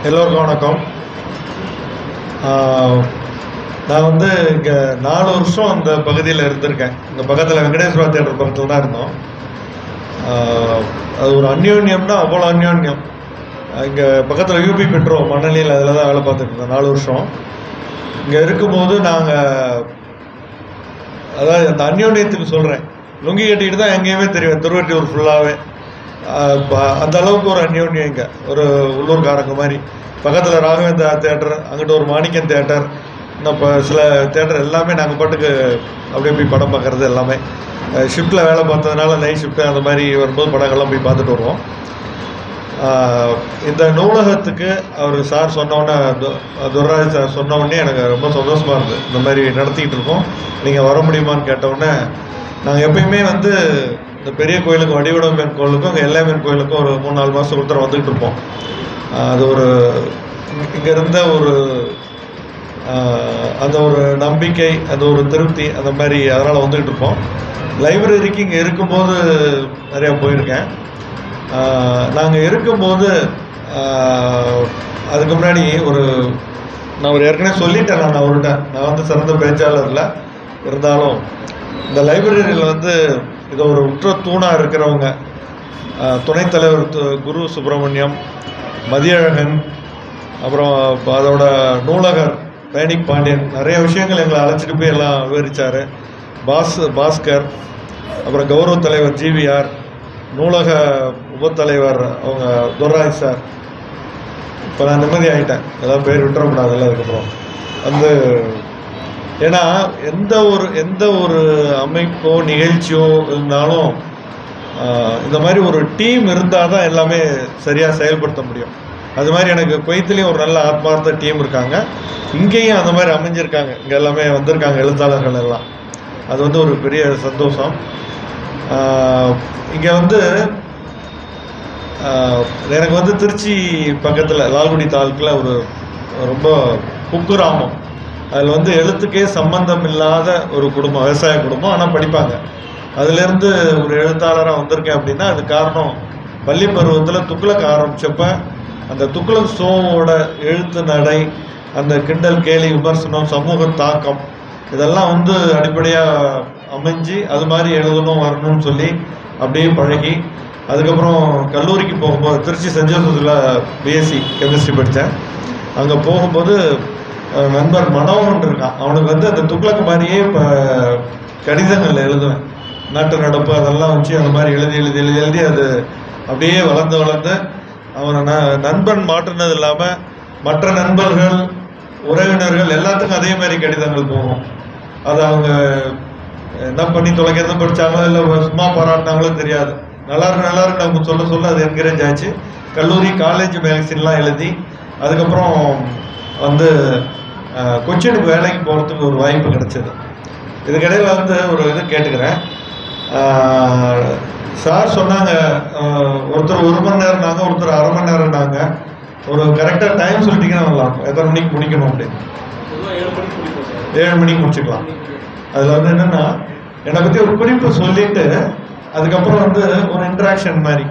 எல்லோருக்கும் வணக்கம். நான் வந்து இங்கே 4 வருஷம் அந்த பகுதியில் இருந்திருக்கேன். இந்த பக்கத்தில் வெங்கடேஸ்வரா தியேட்டர் பக்கத்தில் தான் இருந்தோம். அது ஒரு அந்யோன்யம்னா அவ்வளோ அந்யோன்யம். இங்கே பக்கத்தில் யூபி பெட்ரோ மண்ணலியில் அதில் தான் வேலை பார்த்துட்டு இருந்தோம் 4 வருஷம். இங்கே இருக்கும்போது நாங்கள் அதாவது அந்த அந்யோன்யத்துக்கு சொல்கிறேன், லுங்கி கட்டிக்கிட்டு தான் எங்கேயுமே தெரியும் திருவற்றியூர் ஃபுல்லாகவே. அந்த அளவுக்கு ஒரு அந்யோன்யம் இங்கே, ஒரு உள்ளூர்காரங்க மாதிரி. பக்கத்தில் ராகவேந்திரா தேட்டர், அங்கிட்ட ஒரு மாணிக்கம் தேட்டர், இன்னும் இப்போ சில தேட்டர் எல்லாமே நாங்கள் பாட்டுக்கு அப்படியே போய் படம் பார்க்குறது எல்லாமே. ஷிஃப்ட்டில் வேலை பார்த்ததுனால நைட் ஷிஃப்ட்டு அந்த மாதிரி வரும்போது படங்கள்லாம் போய் பார்த்துட்டு வருவோம். இந்த நூலகத்துக்கு அவர் சார் சொன்னோடனே, துர்ராஜ் சார் சொன்னோடனே எனக்கு ரொம்ப சந்தோஷமாக இருந்தது. இந்த மாதிரி நடத்திக்கிட்டு இருக்கோம், நீங்கள் வர முடியுமான்னு கேட்டவுடனே, நாங்கள் எப்பயுமே வந்து இந்த பெரிய கோயிலுக்கு வடிவடம்பேன் கோயிலுக்கும் இங்கே எல்லாமேன் கோயிலுக்கும் ஒரு 3-4 மாதத்துக்கு ஒருத்தர் வந்துக்கிட்டு இருப்போம். அது ஒரு இங்கே இருந்த ஒரு அந்த ஒரு நம்பிக்கை, அந்த ஒரு திருப்தி, அந்த மாதிரி அதனால் வந்துக்கிட்டு இருப்போம். லைப்ரரிக்கு இங்கே இருக்கும்போது நிறையா போயிருக்கேன். நாங்கள் இருக்கும்போது அதுக்கு முன்னாடி நான் ஒரு ஏற்கனவே சொல்லிட்டேன். நான் அவர்கிட்ட நான் வந்து சிறந்த பேச்சாளர் இல்லை, இருந்தாலும் இந்த லைப்ரரியில் வந்து இது ஒரு உற்ற தூணாக இருக்கிறவங்க துணைத் தலைவர் குரு சுப்பிரமணியம், மதியழகன், அப்புறம் அதோட நூலகர் பேனிக் பாண்டியன் நிறைய விஷயங்கள் எங்களை அழைச்சிட்டு போய் எல்லாம் விவரித்தார். பாஸ்கர், அப்புறம் கௌரவ தலைவர் ஜிவிஆர், நூலக உபத்தலைவர் அவங்க துர்ராஜ் சார். இப்போ நான் நிம்மதி ஆகிட்டேன், ஏதாவது பேர் விட்டுறக்கூடாதுல்ல அதுக்கப்புறம் வந்து. ஏன்னா எந்த ஒரு அமைப்போ நிகழ்ச்சியோ இருந்தாலும் இந்த மாதிரி ஒரு டீம் இருந்தால் தான் எல்லாமே சரியாக செயல்படுத்த முடியும். அது மாதிரி எனக்கு குவைத்திலையும் ஒரு நல்ல ஆத்மார்த்த டீம் இருக்காங்க, இங்கேயும் அந்த மாதிரி அமைஞ்சிருக்காங்க. இங்கே எல்லாமே வந்திருக்காங்க எழுத்தாளர்கள் எல்லாம். அது வந்து ஒரு பெரிய சந்தோஷம். இங்கே வந்து எனக்கு வந்து திருச்சி பக்கத்தில் லால்குடி தாலுக்கில் ஒரு ரொம்ப குக்கிராமம், அதில் வந்து எழுத்துக்கே சம்பந்தம் இல்லாத ஒரு குடும்பம், விவசாய குடும்பம், ஆனால் படிப்பாங்க. அதுலேருந்து ஒரு எழுத்தாளராக வந்திருக்கேன் அப்படின்னா அது காரணம், பள்ளி பருவத்தில் துக்ளக் ஆரம்பித்தப்ப அந்த துக்ளக் ஷோவோட எழுத்து நடை, அந்த கிண்டல் கேலி விமர்சனம், சமூக தாக்கம், இதெல்லாம் வந்து அடிப்படையாக அமைஞ்சு அது மாதிரி எழுதணும் வரணும்னு சொல்லி அப்படியே பழகி, அதுக்கப்புறம் கல்லூரிக்கு போகும்போது திருச்சி சென்ட் ஜோசப்ல பிஎஸ்சி கெமிஸ்ட்ரி படித்தேன். அங்கே போகும்போது நண்பர் மனோகன் இருக்கான், அவனுக்கு வந்து அந்த துக்ளக் மாதிரியே இப்போ கடிதங்கள் எழுதுவேன், நாட்டு நடப்பு அதெல்லாம் வச்சு அந்த மாதிரி எழுதி அது அப்படியே வளர்ந்து அவனை நண்பன் மாற்றினது இல்லாமல் மற்ற நண்பர்கள், உறவினர்கள் எல்லாத்துக்கும் அதே மாதிரி கடிதங்கள் போகும். அது அவங்க என்ன பண்ணி தொலைக்கிறது படித்தாங்களோ இல்லை சும்மா பாராட்டினாங்களோ தெரியாது. நல்லா இருக்கு அவங்க சொல்ல அது என்கரேஜ் ஆச்சு. கல்லூரி காலேஜ் மேகசின்லாம் எழுதி அதுக்கப்புறம் வந்து கொச்சினுக்கு வேலைக்கு போகிறதுக்கு ஒரு வாய்ப்பு கிடைச்சது. இதுக்கிடையில் வந்து ஒரு இது கேட்டுக்கிறேன். சார் சொன்னாங்க, ஒருத்தர் 1 மணி நேரம்னாங்க, ஒருத்தர் 1/2 மணி நேரம்னாங்க. ஒரு கரெக்டாக டைம் சொல்லிட்டீங்கன்னா நல்லாயிருக்கும். எத்தனை மணிக்கு முடிக்கணும் அப்படின்னு? 7 மணிக்கு முடிச்சுக்கலாம். அதில் வந்து என்னென்னா, என்னை பற்றி ஒரு குறிப்பு சொல்லிவிட்டு அதுக்கப்புறம் வந்து ஒரு இன்ட்ராக்ஷன் மாதிரி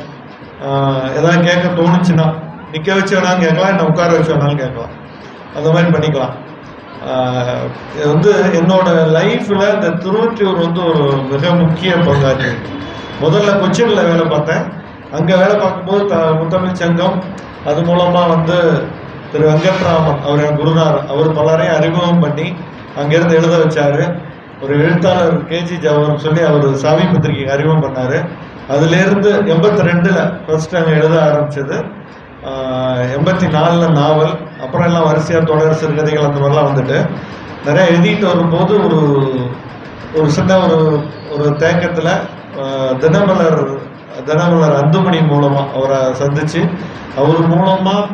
எதாவது கேட்க தோணுச்சுன்னா நிற்க வச்சு வேணாலும் கேட்கலாம், என்னை உட்கார வச்சு வேணாலும் கேட்கலாம், அந்த மாதிரி பண்ணிக்கலாம். இது வந்து என்னோட லைஃப்பில் இந்த திருவொற்றியூர் வந்து ஒரு மிக முக்கிய பங்காற்றி. முதல்ல கொச்சினில் வேலை பார்த்தேன். அங்கே வேலை பார்க்கும்போது முத்தமிழ் சங்கம், அது மூலமாக வந்து திரு வெங்கட்ராமன் அவர் என் குருநார், அவர் பலரையும் அறிமுகம் பண்ணி அங்கேருந்து எழுத வச்சார். ஒரு எழுத்தாளர் கேஜி ஜவஹர்னு சொல்லி அவர் சாவி பத்திரிகைக்கு அறிமுகம் பண்ணார். அதுலேருந்து 82ல் ஃபர்ஸ்ட் அங்கே எழுத ஆரம்பித்தது. 84ல் நாவல், அப்புறம் எல்லாம் வரிசையாக தொடர் சிறுகதைகள் அந்த மாதிரிலாம் வந்துட்டு நிறையா எழுதிட்டு வரும்போது ஒரு சின்ன ஒரு தேக்கத்தில் தினமலர் அந்துமணி மூலமாக அவரை சந்தித்து அவர் மூலமாக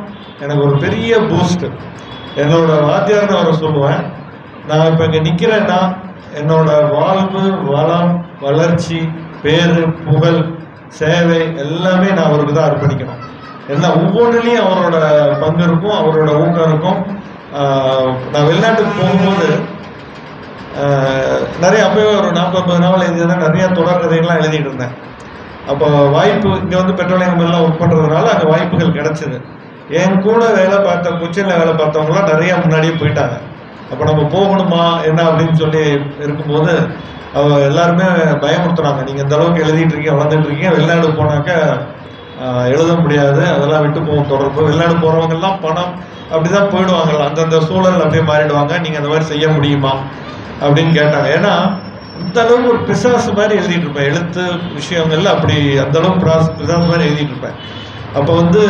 எனக்கு ஒரு பெரிய பூஸ்ட். என்னோட வாத்தியார்னு அவரை சொல்லுவேன். நான் இப்போ இங்கே நிற்கிறேன்னா என்னோட வாழ்வு, வளம், வளர்ச்சி, பேரு, புகழ், சேவை எல்லாமே நான் அவருக்கு தான் அர்ப்பணிக்கணும். ஏன்னா ஒவ்வொன்றுலேயும் அவரோட பங்கு இருக்கும், அவரோட ஊக்கம் இருக்கும். நான் வெளிநாட்டுக்கு போகும்போது நிறைய அப்போவே ஒரு 40-50 நாவல் எழுதியிருந்தேன், நிறையா தொடர் கதைகள்லாம் எழுதிட்டு இருந்தேன். அப்போ வாய்ப்பு இங்கே வந்து பெட்ரோலியம் எல்லாம் ஒர்க் பண்ணுறதுனால அங்கே வாய்ப்புகள் கிடச்சிது. என் கூட வேலை பார்த்த கொச்சின்ல வேலை பார்த்தவங்களாம் நிறைய முன்னாடியே போயிட்டாங்க. அப்போ நம்ம போகணுமா என்ன அப்படின்னு சொல்லி இருக்கும்போது எல்லாருமே பயமுறுத்துறாங்க. நீங்கள் இந்த அளவுக்கு எழுதிட்டு இருக்கீங்க, வளர்ந்துட்டு இருக்கீங்க, வெளிநாடு போனாக்க எழுத முடியாது, அதெல்லாம் விட்டு போகும் தொடர்பு. வெளிநாடு போகிறவங்கெல்லாம் பணம் அப்படிதான் போயிடுவாங்கல்ல, அந்தந்த சூழல் அப்படியே மாறிடுவாங்க, நீங்கள் அந்த மாதிரி செய்ய முடியுமா அப்படின்னு கேட்டாங்க. ஏன்னா இந்த அளவுக்கு ஒரு பிசாசு மாதிரி எழுதிட்டு இருப்பேன், எழுத்து விஷயங்கள்ல அப்படி அந்த அளவுக்கு பிசாசு மாதிரி எழுதிட்டு இருப்பேன். அப்போ வந்து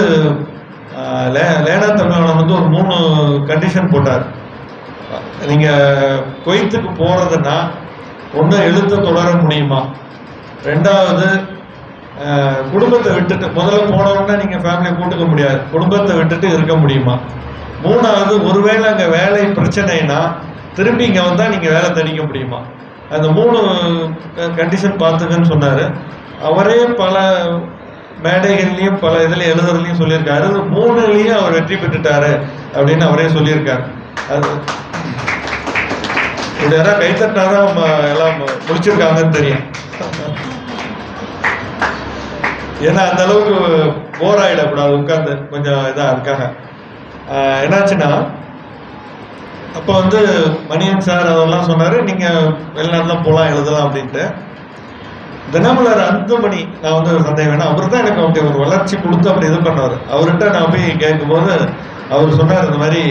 லேனா தமிழன் வந்து ஒரு 3 கண்டிஷன் போட்டார். நீங்கள் குவைத்துக்கு போகிறதுன்னா ஒன்று எழுத்து தொடர முடியுமா, 2வது குடும்பத்தை விட்டுட்டு, முதல்ல போனோம்னா நீங்கள் ஃபேமிலியை கூட்டுக்க முடியாது, குடும்பத்தை விட்டுட்டு இருக்க முடியுமா, 3வது ஒருவேளை அங்கே வேலை பிரச்சனைனா திரும்பி இங்கே வந்தால் நீங்கள் வேலை தடிக்க முடியுமா. அந்த 3 கண்டிஷன் பார்த்துக்கன்னு சொன்னார். அவரே பல மேடைகள்லையும் பல இதில் எழுதுறதுலையும் சொல்லியிருக்காரு. 3லையும் அவர் வெற்றி பெற்றுட்டாரு அப்படின்னு அவரே சொல்லியிருக்காரு. அது இது யாராவது கைத்தட்டினாதான் எல்லாம் முடிச்சிருக்காங்கன்னு தெரியும். ஏன்னா அந்த அளவுக்கு போர் ஆகிடக்கூடாது, உட்காந்து கொஞ்சம் இதாக இருக்காங்க. என்னாச்சுன்னா அப்போ வந்து மணியன் சார் அதெல்லாம் சொன்னார், நீங்கள் வெளிநாட்டுலாம் போகலாம் எழுதலாம் அப்படின்ட்டு. தினமலர் அந்தமணி நான் வந்து சந்தேகம் வேணாம், அவர் தான் எனக்கு அப்படி ஒரு வளர்ச்சி கொடுத்து அப்படி இது பண்ணவர். அவர்கிட்ட நான் போய் கேட்கும்போது அவர் சொன்னார், இந்த மாதிரி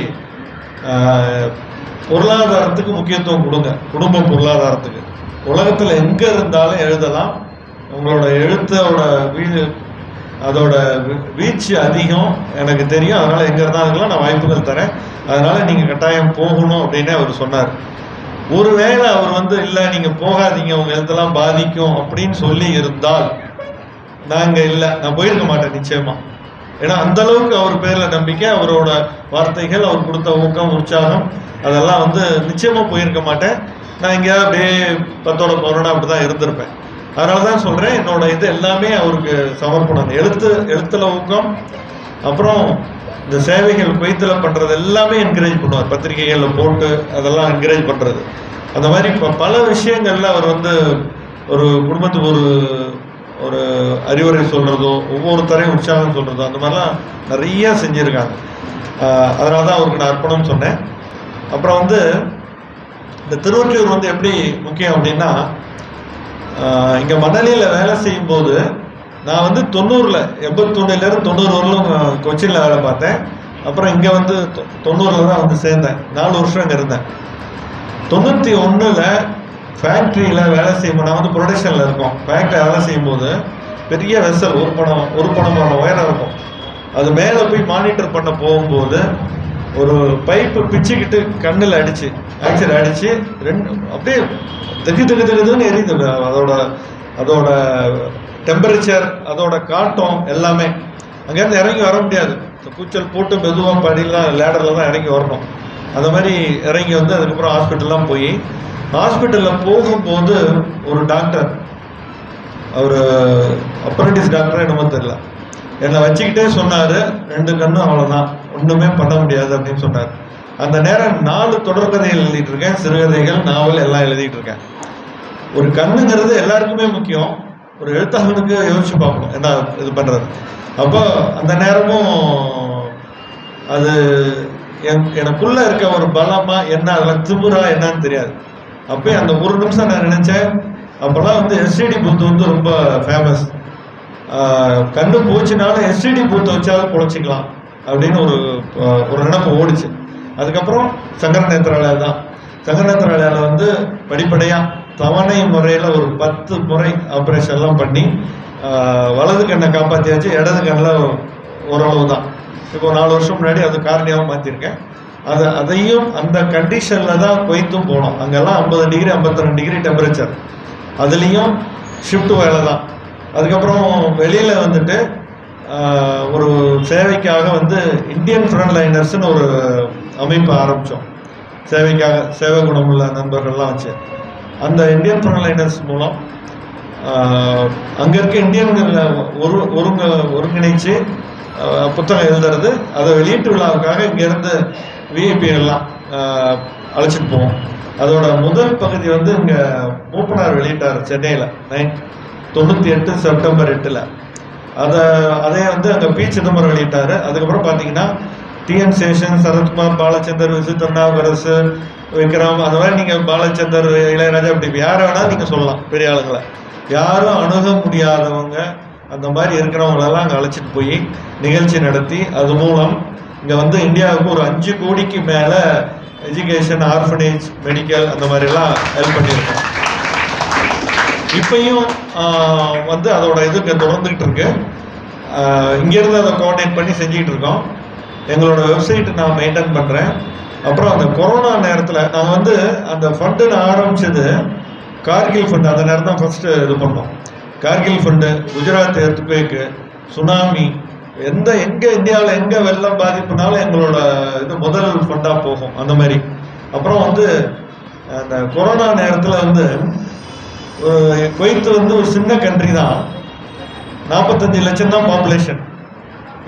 பொருளாதாரத்துக்கு முக்கியத்துவம் கொடுங்க, குடும்ப பொருளாதாரத்துக்கு. உலகத்தில் எங்கே இருந்தாலும் எழுதலாம், உங்களோட எழுத்தோட அதோட வீச்சு அதிகம் எனக்கு தெரியும், அதனால் எங்கே இருந்தாலும் நான் வாய்ப்புகள் தரேன், அதனால் நீங்கள் கட்டாயம் போகணும் அப்படின்னு அவர் சொன்னார். ஒருவேளை அவர் வந்து இல்லை நீங்கள் போகாதீங்க, உங்கள் எழுத்தெல்லாம் பாதிக்கும் அப்படின்னு சொல்லி இருந்தால் நாங்கள் இல்லை, நான் போயிருக்க மாட்டேன் நிச்சயமாக. ஏன்னா அந்தளவுக்கு அவர் பேரில் நம்பிக்கை, அவரோட வார்த்தைகள், அவர் கொடுத்த ஊக்கம் உற்சாகம் அதெல்லாம் வந்து நிச்சயமாக போயிருக்க மாட்டேன். நான் எங்கேயாவது அப்படியே 10ஓட 11 அப்படி தான் இருந்திருப்பேன். அதனால தான் சொல்கிறேன், என்னோட இது எல்லாமே அவருக்கு சமர்ப்பணம். எழுத்துல ஊக்கம், அப்புறம் இந்த சேவைகள் குவைத்தில் பண்ணுறது எல்லாமே என்கரேஜ் பண்ணுவார், பத்திரிகைகளில் போட்டு அதெல்லாம் என்கரேஜ் பண்ணுறது. அந்த மாதிரி இப்போ பல விஷயங்களில் அவர் வந்து ஒரு குடும்பத்துக்கு ஒரு அறிவுரை சொல்கிறதோ, ஒவ்வொருத்தரையும் உற்சாகம் சொல்கிறதோ, அந்த மாதிரிலாம் நிறையா செஞ்சுருக்காங்க. அதனால தான் அவருக்கு நான் அர்ப்பணம் சொன்னேன். அப்புறம் வந்து இந்த திருவொற்றியூர் வந்து எப்படி முக்கியம் அப்படின்னா, இங்கே மணலியில் வேலை செய்யும்போது நான் வந்து 81லேருந்து 90 வரலும் கொச்சினில் வேலை பார்த்தேன். அப்புறம் இங்கே வந்து 90ல் தான் வந்து சேர்ந்தேன். 4 வருஷம் இங்கே இருந்தேன். 91ல் ஃபேக்ட்ரியில் வேலை செய்யும்போது, நான் வந்து ப்ரொடக்ஷனில் இருக்கோம், ஃபேக்ட்ரியில் வேலை செய்யும்போது பெரிய வெசல் ஒரு பணமான உயரம் இருக்கும். அது மேலே போய் மானிட்டர் பண்ண போகும்போது ஒரு பைப்பு பிச்சுக்கிட்டு கண்ணில் ஆக்சிடென்ட் அடித்து 2 அப்படியே திக்குன்னு எரியுது. அதோட டெம்பரேச்சர், அதோட காட்டம் எல்லாமே. அங்கேருந்து இறங்கி வர முடியாது, கூச்சல் போட்டு மெதுவாக படிலாம் லேடரில் தான் இறங்கி வரணும். அந்த மாதிரி இறங்கி வந்து அதுக்கப்புறம் ஹாஸ்பிட்டல்லாம் போய், ஹாஸ்பிட்டலில் போகும்போது ஒரு டாக்டர், அவர் அப்ரண்டிஸ் டாக்டர் என்னமோ தெரியல, என்னை வச்சுக்கிட்டே சொன்னார், 2 கண்ணும் அவ்வளோதான், ஒன்றுமே பண்ண முடியாது அப்படின்னு சொன்னார். அந்த நேரம் 4 தொடர்கதைகள் எழுதிட்டு இருக்கேன், சிறுகதைகள், நாவல் எல்லாம் எழுதிட்டு இருக்கேன். ஒரு கண்ணுங்கிறது எல்லாருக்குமே முக்கியம், ஒரு எழுத்தாளனுக்கு யோசிச்சு பார்க்கணும் என்ன இது பண்ணுறது. அப்போ அந்த நேரமும் அது எனக்குள்ளே இருக்க ஒரு பலமாக என்ன, அதெல்லாம் திமுறா என்னன்னு தெரியாது. அப்போ அந்த ஒரு நிமிஷம் நான் நினச்சேன், அப்போல்லாம் வந்து எஸ்டிடி பூத்து வந்து ரொம்ப ஃபேமஸ். கண்ணு போச்சுனாலும் எஸ்டிடி பூத்தை வச்சாலும் பொழைச்சிக்கலாம் அப்படின்னு ஒரு நினைப்பு ஓடிச்சு. அதுக்கப்புறம் சங்கர நேத்திராலயா தான். சங்கர நேத்திராலயாவில் வந்து படிப்படியாக தவணை முறையில் ஒரு 10 முறை ஆப்ரேஷன்லாம் பண்ணி வலது கண்ணை காப்பாற்றியாச்சு, இடது கண்ணில் ஓரளவு தான். இப்போ 4 வருஷம் முன்னாடி அது காரணியாகவும் மாற்றிருக்கேன். அதையும் அந்த கண்டிஷனில் தான் குவைத்தும் போனோம். அங்கெல்லாம் 50 டிகிரி 52 டிகிரி டெம்பரேச்சர், அதுலேயும் ஷிஃப்ட் வேலை தான். அதுக்கப்புறம் வெளியில் வந்துட்டு ஒரு சேவைக்காக வந்து இந்தியன் ஃப்ரண்ட் லைனர்ஸ்னு ஒரு அமைப்பு ஆரம்பித்தோம். சேவைக்காக சேவை குணமுள்ள நண்பர்கள்லாம் வச்சு அந்த இந்தியன் ஃப்ரண்ட் லைனர்ஸ் மூலம் அங்கே இருக்க இந்தியன்களில் ஒருங்கிணைச்சு புத்தகம் எழுதுறது, அதை வெளியீட்டு விழாவுக்காக இங்கேருந்து விஐபிகள்லாம் அழைச்சிட்டு போவோம். அதோட முதல் பகுதி வந்து இங்கே மூப்பனார் வெளியிட்டார் சென்னையில் 98 செப்டம்பர் 8. அதே வந்து அங்கே பி சிதம்பரம் வெளியிட்டாரு. அதுக்கப்புறம் பார்த்தீங்கன்னா டிஎன் சேஷன், சரத்குமார், பாலச்சந்தர், விசு திருநாவுக்கரசு, விக்ரம், அந்த மாதிரி நீங்கள் பாலச்சந்தர், இளையராஜா, இப்படி யாரை வேணாலும் நீங்கள் சொல்லலாம். பெரிய ஆளுங்களை யாரும் அணுக முடியாதவங்க அந்த மாதிரி இருக்கிறவங்களெல்லாம் அங்கே அழைச்சிட்டு போய் நிகழ்ச்சி நடத்தி அது மூலம் இங்கே வந்து இந்தியாவுக்கு ஒரு 5 கோடிக்கு மேலே எஜுகேஷன், ஆர்ஃபனேஜ், மெடிக்கல் அந்த மாதிரிலாம் ஹெல்ப் பண்ணியிருக்கோம். இப்பயும் வந்து அதோட இதுக்கு தொடர்ந்துகிட்டு இருக்கு. இங்கேருந்து அதை கோஆர்டினேட் பண்ணி செஞ்சுக்கிட்டு இருக்கோம். எங்களோட வெப்சைட் நான் மெயின்டைன் பண்ணுறேன். அப்புறம் அந்த கொரோனா நேரத்தில் நாங்கள் வந்து அந்த ஃபண்டுன்னு ஆரம்பித்தது கார்கில் ஃபண்டு. அந்த நேரம் தான் ஃபஸ்ட்டு இது பண்ணோம். கார்கில் ஃபண்டு, குஜராத் எர்த்குவேக்கு, சுனாமி, எங்கே இந்தியாவில் எங்கே வெள்ளம் பாதிப்புனாலும் எங்களோட இது முதல் ஃபண்டாக போகும். அந்த மாதிரி அப்புறம் வந்து அந்த கொரோனா நேரத்தில் வந்து குவைத் வந்து ஒரு சின்ன கண்ட்ரி தான், 45 லட்சம் தான் பாப்புலேஷன்.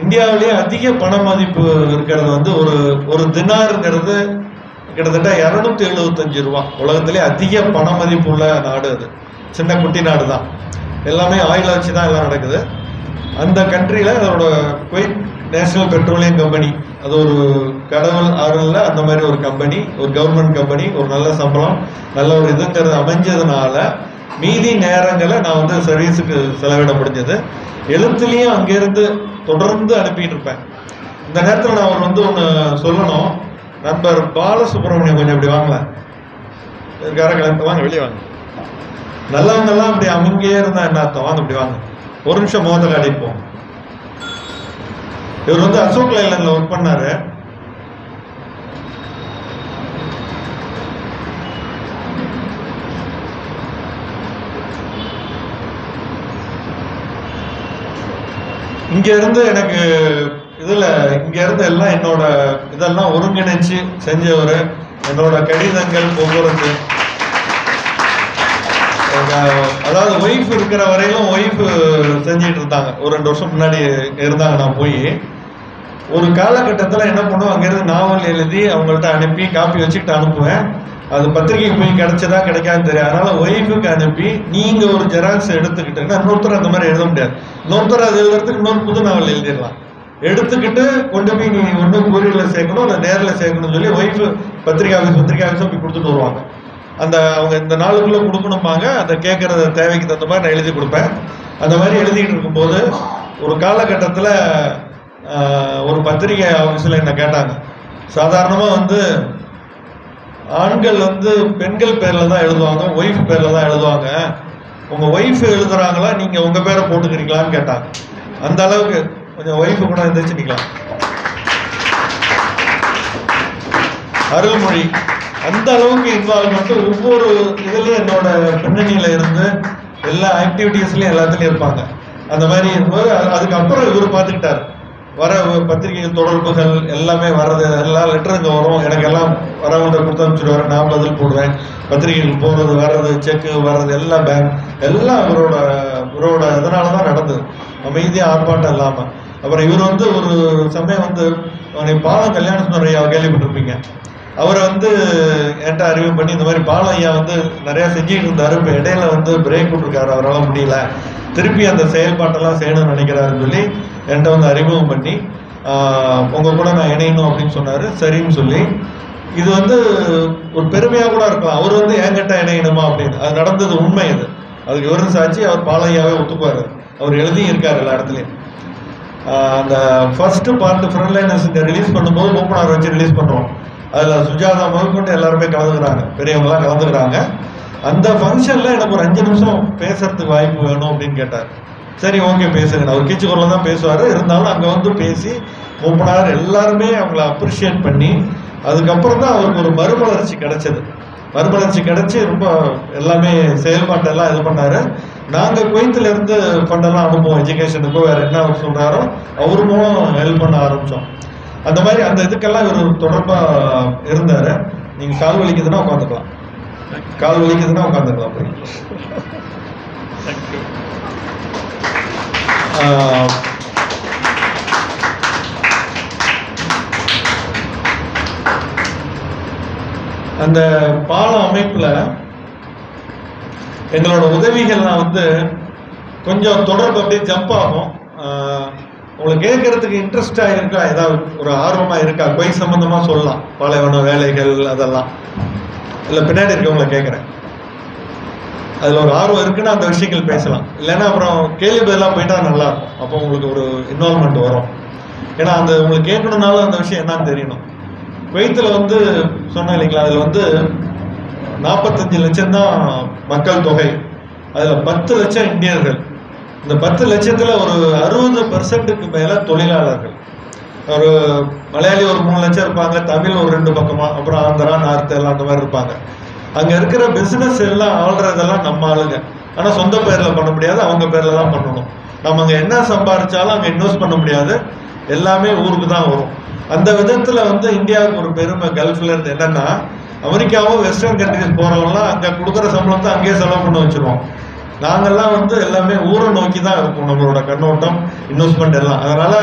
இந்தியாவிலேயே அதிக பண மதிப்பு இருக்கிறது வந்து ஒரு தினாருங்கிறது கிட்டத்தட்ட 275 ரூபா. உலகத்திலே அதிக பண மதிப்பு உள்ள நாடு அது. சின்ன குட்டி நாடு தான், எல்லாமே ஆயில வச்சு தான் எல்லாம் நடக்குது. அந்த கண்ட்ரியில் அதோட குவைத் நேஷனல் பெட்ரோலியம் கம்பெனி, அது ஒரு கடவுள் அருள்ல அந்த மாதிரி ஒரு கம்பெனி, ஒரு கவர்மெண்ட் கம்பெனி, ஒரு நல்ல சம்பளம், நல்ல ஒரு இதுங்கிறது அமைஞ்சதுனால மீதி நேரங்களை நான் வந்து சர்வீஸுக்கு செலவிட முடிஞ்சது. எழுத்துலேயும் அங்கேருந்து தொடர்ந்து அனுப்பிட்டு இருப்பேன். இந்த நேரத்தில் நான் அவர் வந்து ஒன்று சொல்லணும். நண்பர் பாலசுப்ரமணியம் கொஞ்சம் இப்படி வாங்கலாம், காரக்கிழமை வாங்க, வெளியே வாங்க. நல்லவங்கெல்லாம் அப்படி அங்கேயே இருந்தால் என்ன அர்த்தம்? வாங்க இப்படி வாங்க, ஒரு நிமிஷம் முகத்தில் அடிப்போம். இவர் வந்து அசோக் லைலண்ட்ல ஒர்க் பண்ணாரு. இங்க இருந்து எனக்கு இங்க இருந்து எல்லாம் என்னோட இதெல்லாம் ஒருங்கிணைச்சு செஞ்சவர். என்னோட கடிதங்கள் போக்குவரத்து, அதாவது ஒய்ஃப் இருக்கிற வரையிலும் ஒய்ஃப் செஞ்சிட்டு இருந்தாங்க. ஒரு 2 வருஷம் முன்னாடி இருந்தாங்க. நான் போய் ஒரு காலகட்டத்தில் என்ன பண்ணுவோம், அங்கேருந்து நாவல் எழுதி அவங்கள்ட்ட அனுப்பி காப்பி வச்சுக்கிட்டு அனுப்புவேன். அது பத்திரிகைக்கு போய் கிடைச்சதா கிடைக்காதுன்னு தெரியும். அதனால ஒய்ஃபுக்கு அனுப்பி நீங்கள் ஒரு ஜெராக்ஸ் எடுத்துக்கிட்டீங்கன்னா இன்னொருத்தர் அந்த மாதிரி எழுத முடியாது. இன்னொருத்தர் அது எழுதுறதுக்கு இன்னொரு புது நாவல் எழுதிடலாம். எடுத்துக்கிட்டு கொண்டு போய் நீ ஒன்று கூரியரில் சேர்க்கணும், இல்லை நேரில் சேர்க்கணும்னு சொல்லி ஒய்ஃபு பத்திரிகை ஆஃபீஸ் போய் கொடுத்துட்டு வருவாங்க. அந்த அவங்க இந்த நாளுக்குள்ளே கொடுக்கணும்பாங்க. அதை கேட்குறத தேவைக்கு தகுந்த மாதிரி நான் எழுதி கொடுப்பேன். அந்த மாதிரி எழுதிக்கிட்டு இருக்கும்போது ஒரு காலகட்டத்தில் ஒரு பத்திரிகை ஆஃபீஸில் என்ன கேட்டாங்க. சாதாரணமாக வந்து ஆண்கள் வந்து பெண்கள் பேரில் தான் எழுதுவாங்க, ஒய்ஃப் பேரில் தான் எழுதுவாங்க. உங்கள் ஒய்ஃப் எழுதுறாங்களா, நீங்கள் உங்கள் பேரை போட்டுக்கிறீங்களான்னு கேட்டாங்க. அந்த அளவுக்கு கொஞ்சம் ஒய்ஃபு கூட எழுந்திரிச்சு நிற்கலாம். அருள்மொழி அந்த அளவுக்கு இன்வால்வ்மெண்ட்டு ஒவ்வொரு இதுலேயும் என்னோட பின்னணியில் இருந்து எல்லா ஆக்டிவிட்டீஸ்லையும் எல்லாத்துலேயும் இருப்பாங்க. அந்த மாதிரி இருக்கும்போது அதுக்கப்புறம் இவர் பார்த்துக்கிட்டார். வர பத்திரிகைகள் தொடர்புகள் எல்லாமே வர்றது, எல்லா லெட்டருங்க வரும். எனக்கு எல்லாம் வரவங்க கொடுத்து அனுப்பிச்சுடுவார். நான் பதில் போடுவேன். பத்திரிகைகள் போகிறது வர்றது, செக்கு வர்றது, எல்லாம் பேங்க் எல்லாம் இவரோட இதனால தான் நடந்தது. அமைதியாக ஆர்ப்பாட்டம் இல்லாமல். அப்புறம் இவர் வந்து ஒரு சமயம் வந்து பாலம் கல்யாண சுந்தரையா கேள்விப்பட்டிருப்பீங்க. அவரை வந்து என்கிட்ட அறிவு பண்ணி இந்த மாதிரி பாலம் ஐயா வந்து நிறையா செஞ்சுட்டு இருந்தார். இப்போ இடையில வந்து பிரேக் விட்டுருக்காரு, அவரால் முடியல, திருப்பி அந்த செயல்பாட்டெல்லாம் செய்யணும்னு நினைக்கிறாருன்னு சொல்லி என்கிட்ட வந்து அறிமுகம் பண்ணி உங்கள் கூட நான் இணையணும் அப்படின்னு சொன்னார். சரின்னு சொல்லி இது வந்து ஒரு பெருமையாக கூட இருக்கலாம். அவர் வந்து என்கிட்ட இணையணுமா அப்படின்னு. அது நடந்தது உண்மை. அது அதுக்கு இவரும் சாட்சி. அவர் பாலையாவே ஒத்துக்குவார். அவர் எழுதியும் இருக்கார் எல்லா இடத்துலையும். அந்த ஃபர்ஸ்ட்டு பார்ட் ஃப்ரண்ட்லைனர்ஸ் ரிலீஸ் பண்ணும்போது ஓப்பனர் வச்சு ரிலீஸ் பண்ணுறோம். அதில் சுஜாதா முதற்கொண்டு எல்லாருமே கலந்துக்கிறாங்க, பெரியவங்களாம் கலந்துக்கிறாங்க. அந்த ஃபங்க்ஷனில் எனக்கு ஒரு 5 நிமிஷம் பேசுறதுக்கு வாய்ப்பு வேணும் அப்படின்னு கேட்டார். சரி ஓகே பேசுங்க. அவர் கீச்சு குரலில் தான் பேசுவார். இருந்தாலும் அங்கே வந்து பேசி ஓப்பனர் எல்லாருமே அவங்கள அப்ரிஷியேட் பண்ணி அதுக்கப்புறம் தான் அவருக்கு ஒரு மறுமலர்ச்சி கிடைச்சது. மறுமலர்ச்சி கிடைச்சி ரொம்ப எல்லாமே செயல்பாட்டெல்லாம் இது பண்ணார். நாங்கள் குவைத்திலேருந்து ஃபண்டெல்லாம் அனுப்புவோம் எஜுகேஷனுக்கோ வேறு என்ன அவர் சொல்கிறாரோ அவர் மூலம் ஹெல்ப் பண்ண ஆரம்பித்தோம். அந்த மாதிரி அந்த இதுக்கெல்லாம் இவர் தொடர்பாக இருந்தார். நீங்கள் கால் வலிக்குதுன்னா உட்காந்துக்கலாம், கால் வலிக்குதுன்னா உட்காந்துக்கலாம். அந்த பால அமைப்பில் எங்களோட உதவிகள்லாம் வந்து கொஞ்சம் தொடர்பு அப்படியே ஜம்ப் ஆகும். உங்களுக்கு கேட்கறதுக்கு இன்ட்ரெஸ்டாக இருக்கா, ஏதாவது ஒரு ஆர்வமாக இருக்கா, கொய் சம்மந்தமாக சொல்லலாம், பாலைவன வேலைகள் அதெல்லாம், இல்லை பின்னாடி இருக்கவங்களை கேட்குறேன். அதில் ஒரு ஆர்வம் இருக்குன்னா அந்த விஷயங்கள் பேசலாம். இல்லைன்னா அப்புறம் கேள்வி பதிலாக போயிட்டா நல்லா இருக்கும். அப்போ உங்களுக்கு ஒரு இன்வால்மெண்ட் வரும். ஏன்னா அந்த உங்களுக்கு கேட்கணுன்னாலும் அந்த விஷயம் என்னன்னு தெரியணும். குவைத்தில் வந்து சொன்னேன் இல்லைங்களா, அதில் வந்து 45 லட்சம் தான் மக்கள் தொகை. அதில் 10 லட்சம் இந்தியர்கள். இந்த 10 லட்சத்தில் ஒரு 60% மேலே தொழிலாளர்கள். ஒரு மலையாளி ஒரு 3 லட்சம் இருப்பாங்க, தமிழ் ஒரு 2 பக்கமா, அப்புறம் ஆந்திரா நார்த் எல்லாம் அந்த மாதிரி இருப்பாங்க. அங்கே இருக்கிற பிஸ்னஸ் எல்லாம் ஆள்றதெல்லாம் நம்ம ஆளுங்க. ஆனால் சொந்த பேரில் பண்ண முடியாது, அவங்க பேரில் தான் பண்ணணும். நம்ம அங்கே என்ன சம்பாதிச்சாலும் அங்கே இன்வெஸ்ட் பண்ண முடியாது, எல்லாமே ஊருக்கு தான் வரும். அந்த விதத்தில் வந்து இந்தியாவுக்கு ஒரு பெருமை கல்ஃபில் இருந்து என்னன்னா, அமெரிக்காவும் வெஸ்டர்ன் கண்ட்ரிஸ் போகிறவங்களாம் அங்கே கொடுக்குற சம்பளத்தை அங்கேயே செலவு பண்ண வச்சுருவோம். நாங்கள்லாம் வந்து எல்லாமே ஊரை நோக்கி தான் இருக்கும் நம்மளோட கண்ணோட்டம், இன்வெஸ்ட்மெண்ட் எல்லாம். அதனால்